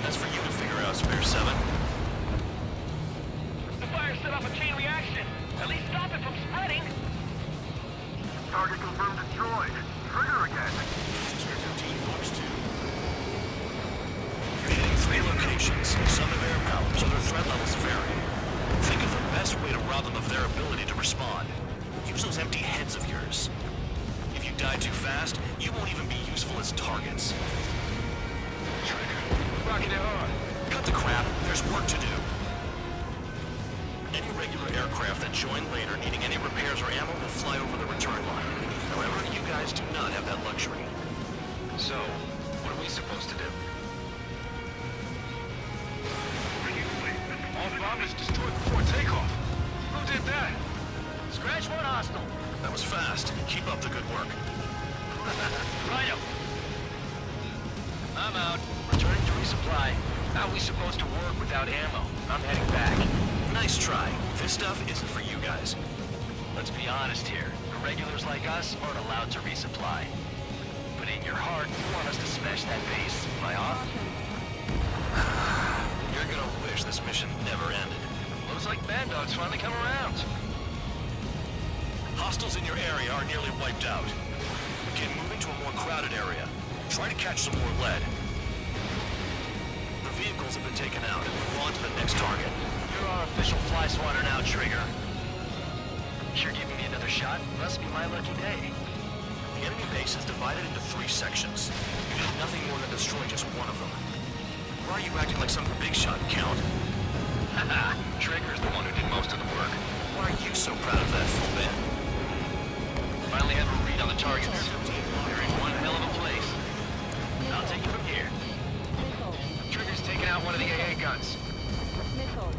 That's for you to figure out, Spare 7. The fire set off a chain reaction. At least stop it from spreading. Target confirmed destroyed. Trigger again. Spare 15, Fox 2. You're hitting 3 locations. Some have air power, so their threat levels vary. Think of the best way to rob them of their ability to respond. Use those empty heads of yours. If you die too fast, you won't even be useful as targets. Trigger. Rocking it hard. Cut the crap. There's work to do. Any regular aircraft that join later needing any repairs or ammo will fly over the return line. However, you guys do not have that luxury. So, what are we supposed to do? All bombers destroyed before takeoff. Who did that? Scratch one hostile. That was fast. Keep up the good work. Righto. I'm out. Returning to resupply. How are we supposed to work without ammo? I'm heading back. Nice try. This stuff isn't for you guys. Let's be honest here. Regulars like us aren't allowed to resupply. But in your heart, you want us to smash that base. Am I off? You're gonna wish this mission never ended. Looks like Bad Dog's finally come around. Hostiles in your area are nearly wiped out. Begin moving to a more crowded area. Try to catch some more lead. The vehicles have been taken out. Move on to the next target. You're our official fly swatter now, Trigger. You're giving me another shot? Must be my lucky day. The enemy base is divided into 3 sections. You did nothing more than destroy just one of them. Why are you acting like some big shot, Count? Haha, Trigger's the one who did most of the work. Why are you so proud of that, full man? Finally have a read on the targets. They're in one hell of a place. I'll take it from here. Trigger's taking out one of the AA guns. Missile.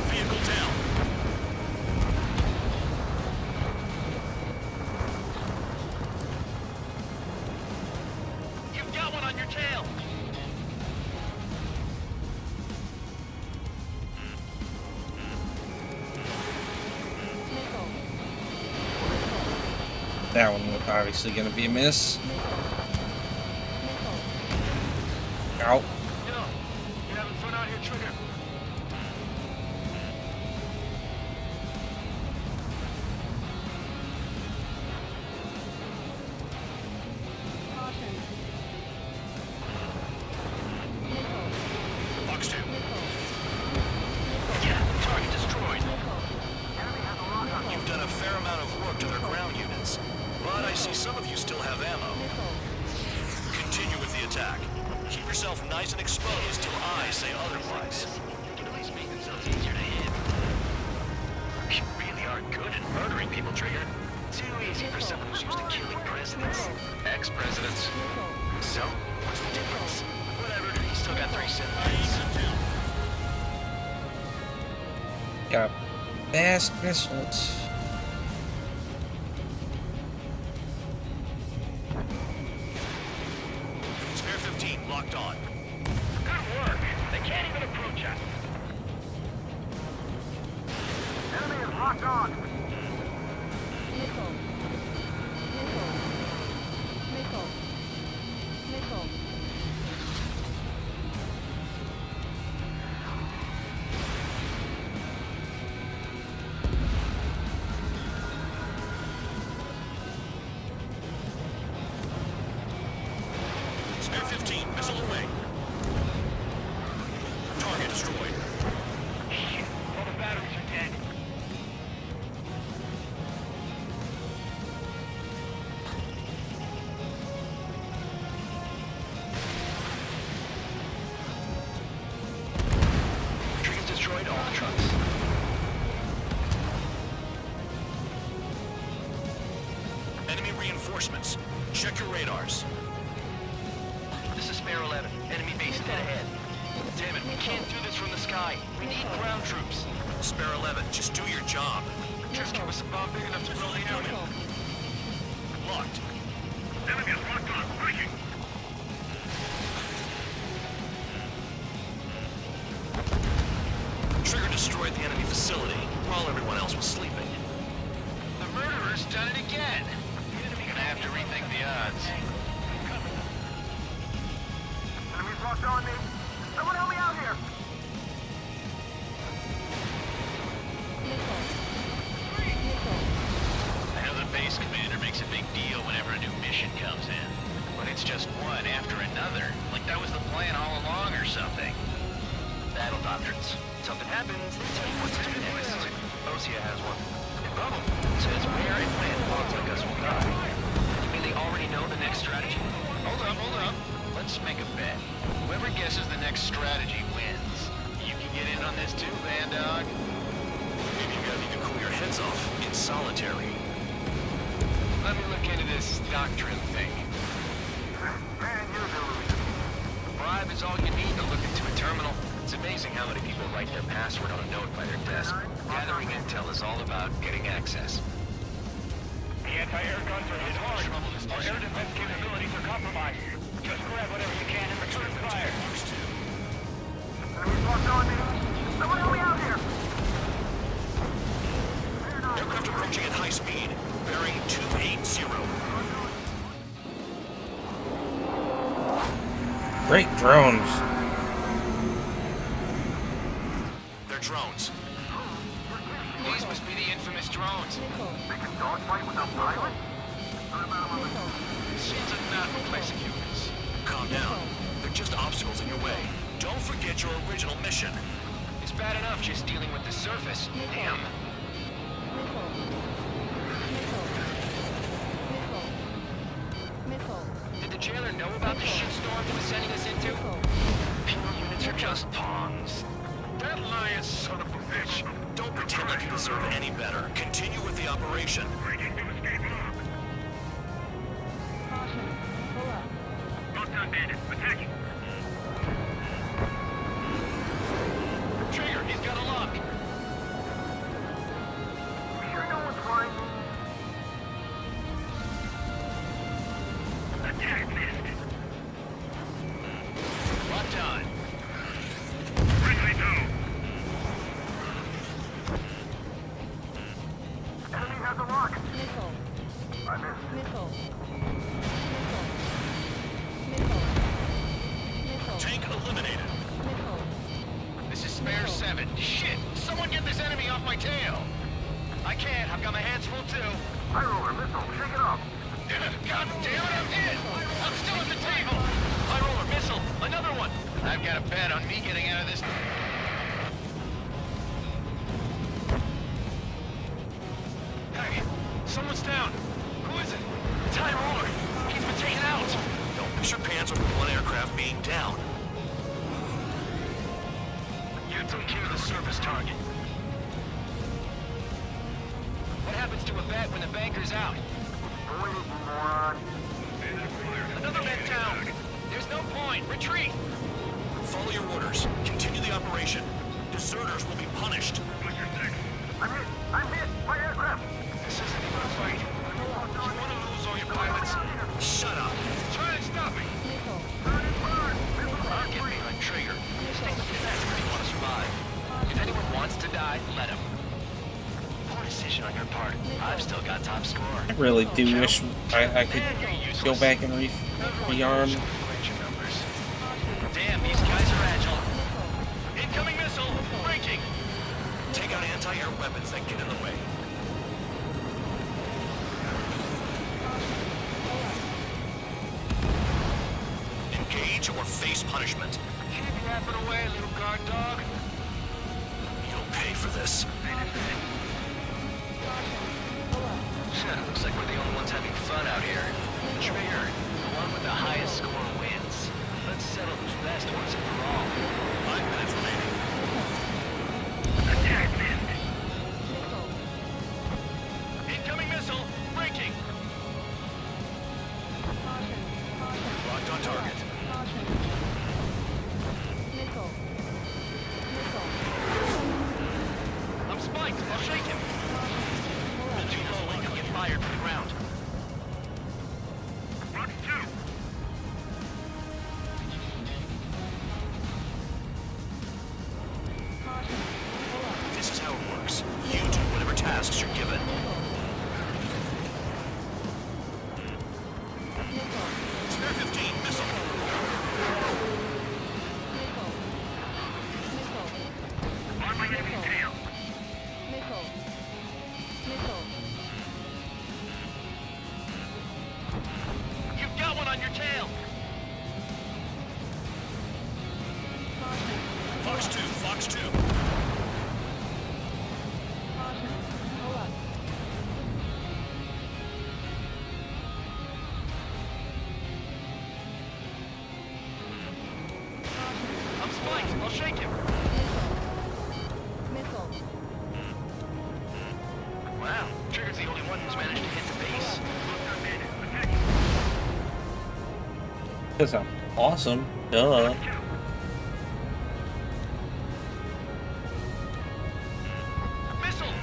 Vehicle down. You've got one on your tail. That one was obviously going to be a miss. Out. Yo, you having fun out here, Trigger? Fox 2. Yeah, target destroyed. You've done a fair amount of work to their ground units, but I see some of you still have ammo. Continue with the attack. Keep yourself nice and exposed till I say otherwise. Can at least make themselves easier to hit. You really are good at murdering people, Trigger. Too easy for someone who's used to killing presidents. Ex-presidents. So, what's the difference? Whatever, he's still got 3 centimeters. Got fast missiles. Spare 15 locked on. Good work. They can't even approach us. Enemy is locked on. Missile. Missile. Missile. Spare 15 missile away. Target destroyed. Shit, all the batteries are dead. Trigger's destroyed all the trucks. Enemy reinforcements. Check your radars. This is Spare 11. Enemy base dead ahead. Damn it, we can't do this from the sky. We need ground troops. Spare 11, just do your job. Just give us a bomb big enough to blow the area. Locked. Enemy is locked on. Breaking. Trigger destroyed the enemy facility while everyone else was sleeping. The murderer's done it again. Gonna have to rethink the odds. Enemy's locked on me. Someone help me out here. I know the base commander makes a big deal whenever a new mission comes in. But it's just one after another. Like that was the plan all along or something. Battle doctrines. Something happens, they tell you what to do next. Osea has one. The problem says where and when pawns like us will die. You mean they already know the next strategy? Hold up. Let's make a bet. Whoever guesses the next strategy wins. You can get in on this too, Band Dog. Maybe you guys need to cool your heads off in solitary. Let me look into this doctrine thing. Man, you're A bribe is all you need to look into a terminal. It's amazing how many people write their password on a note by their desk. Gathering intel is all about getting access. The anti-air guns are hit hard. Our air defense capabilities are compromised. Just grab whatever you can and return fire. Enemy's locked on me. Someone help me out here. Aircraft approaching at high Great drones. They're drones. These must be the infamous drones. They can dogfight without pilots? Seems like not no place of humans. Calm down. They're just obstacles in your way. Don't forget your original mission. It's bad enough just dealing with the surface. Damn. Did the jailer know about the shitstorm he was sending us into? Pure units are just pawns. That lying son of a bitch. Don't pretend like you deserve any better. Continue with the operation. Lockdown bandit, attacking. Trigger, he's got a lock. Sure no one's flying. Attack missed. Lockdown. Friendly go. Enemy has a lock. I missed. Tank eliminated. This is Spare 7. Shit! Someone get this enemy off my tail! I can't. I've got my hands full too. High roller missile. Shake it off. God damn it, I'm hit! I'm still at the table! High roller missile. Another one. I've got a bet on me getting out of this. Hey, someone's down. Who is it? It's High roller. He's been taken out. Don't push your pants over one aircraft being down. You took care of the surface target. What happens to a bet when the banker's out? Another man down. There's no point. Retreat. Follow your orders. Continue the operation. Deserters will be punished. I'm hit. My aircraft. This isn't even a fight. You want to lose all your pilots? Shut up. Try and stop me. I'll get behind Trigger. Stay defensive if you want to survive. If anyone wants to die, let him. Poor decision on your part. I've still got top score. I really do wish I could go back and rearm. Damn, these guys are agile. Incoming missile. Breaking. Take out anti-air weapons that get in the way. Engage or face punishment. Keep yapping away, little guard dog. You'll pay for this. Looks like we're the only ones having fun out here. Trigger, the one with the highest score wins. Let's settle who's best once and for all. 5 minutes remaining. Attack missed. Incoming missile. Breaking. Locked on target. I'm spiked. I'll shake him. Pull too low and you'll get fired from the ground. Box 2. This is how it works. You do whatever tasks you're given. Spare 15, missile. On my enemy's tail. You've got one on your tail. Fox 2, Fox 2. I'm spiked. I'll shake him. Wow, Trigger's the only one who's managed to hit the base. That's awesome. Duh. Missile!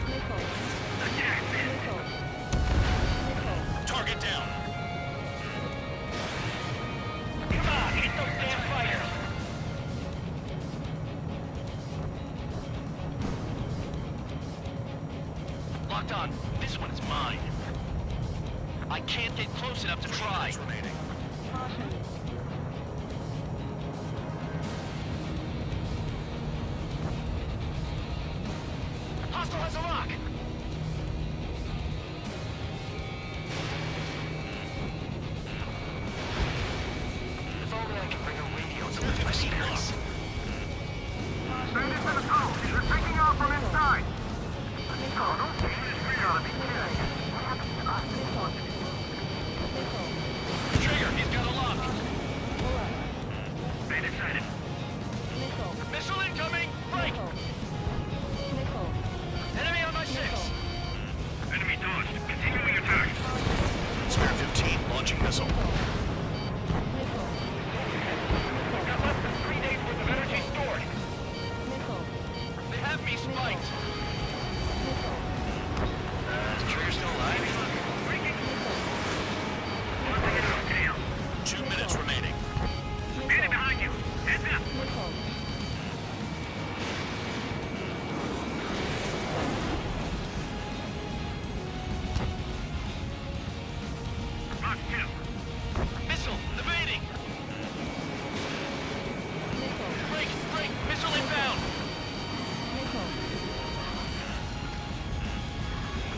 Target down. Come on, hit those damn fighters. Locked on. This one is mine. I can't get close enough to try. Hostile has a lock! If only I could bring a radio to lift my spirits. Bandits in the tunnel. They're taking off from inside. Oh, don't say this. We gotta be kidding. Trigger, he's got a lock. Bandit sighted. Missile incoming! Break! Enemy on my 6! Enemy dodged. Continuing attack. Spare 15, launching missile. Got less than 3 days worth of energy stored. They have me spiked. Is Trigger still alive? Breaking. 2 minutes remaining. Bandit behind you. Heads up. Mark 2. Missile, evading! Break, break, missile inbound!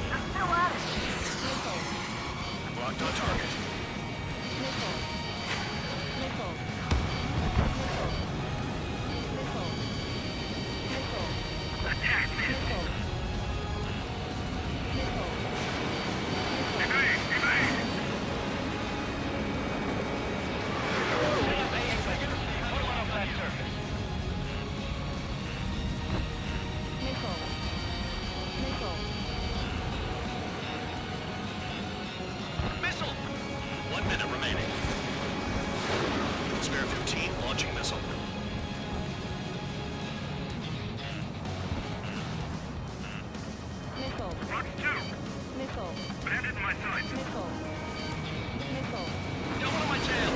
They're still at it. Locked on target. Attack missed. Evade, evade. Put one off that surface. Missile! 1 minute remaining. Spare 15, launching missile. Mark 2. Bandit in my sight. Got one on my tail!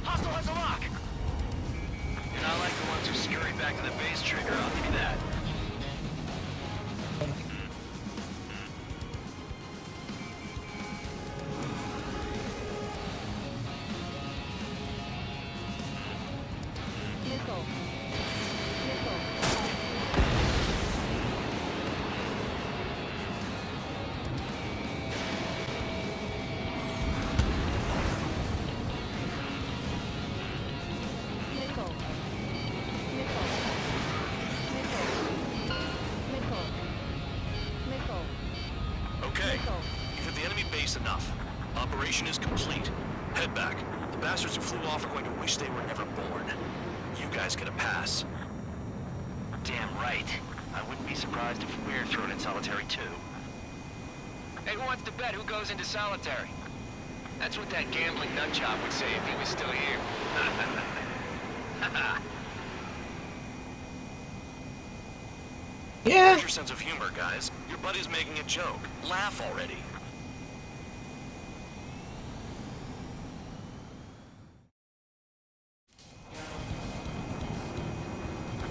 Hostile has a lock! You're not like the ones who scurry back to the base, Trigger, I'll give you that. Okay, you've hit the enemy base enough. Operation is complete. Head back. The bastards who flew off are going to wish they were never born. You guys get a pass. Damn right. I wouldn't be surprised if we're thrown in solitary too. Hey, who wants to bet who goes into solitary? That's what that gambling nutjob would say if he was still here. Yeah. Where's your sense of humor, guys? Your buddy's making a joke. Laugh already.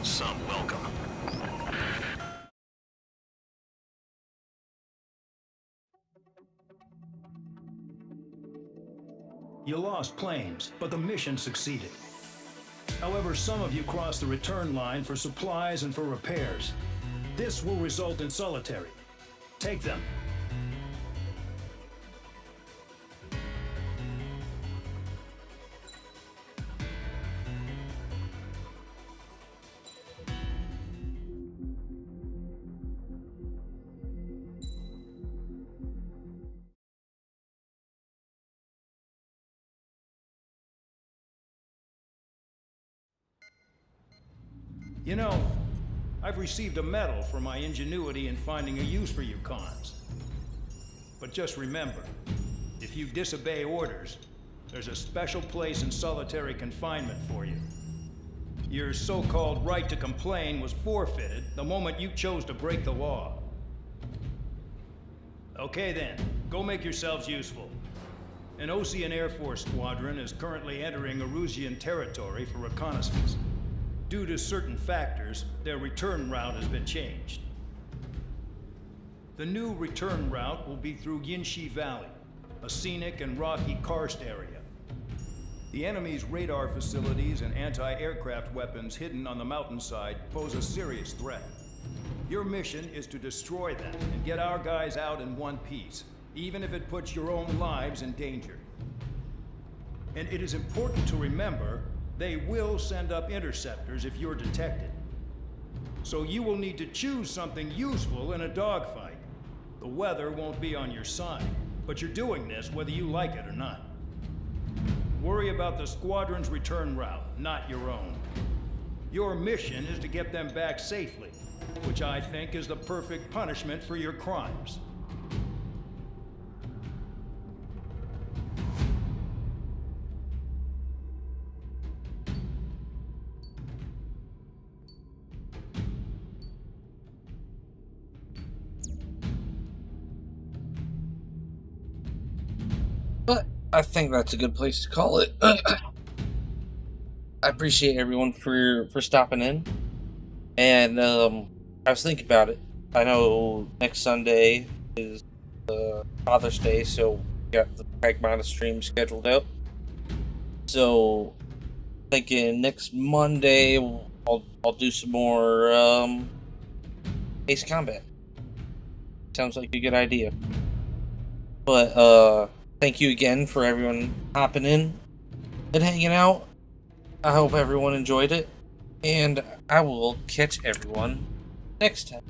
Some welcome. You lost planes, but the mission succeeded. However, some of you crossed the return line for supplies and for repairs. This will result in solitary. Take them. You know, I've received a medal for my ingenuity in finding a use for you cons. But just remember, if you disobey orders, there's a special place in solitary confinement for you. Your so-called right to complain was forfeited the moment you chose to break the law. Okay then, go make yourselves useful. An Osean Air Force squadron is currently entering Erusian territory for reconnaissance. Due to certain factors, their return route has been changed. The new return route will be through Yinshi Valley, a scenic and rocky karst area. The enemy's radar facilities and anti-aircraft weapons hidden on the mountainside pose a serious threat. Your mission is to destroy them and get our guys out in one piece, even if it puts your own lives in danger. And it is important to remember, they will send up interceptors if you're detected. So you will need to choose something useful in a dogfight. The weather won't be on your side, but you're doing this whether you like it or not. Worry about the squadron's return route, not your own. Your mission is to get them back safely, which I think is the perfect punishment for your crimes. But I think that's a good place to call it. I appreciate everyone for stopping in. And I was thinking about it. I know next Sunday is Father's Day, so we got the Pragmata stream scheduled out. So thinking next Monday I'll do some more Ace Combat. Sounds like a good idea. But thank you again for everyone hopping in and hanging out. I hope everyone enjoyed it, and I will catch everyone next time.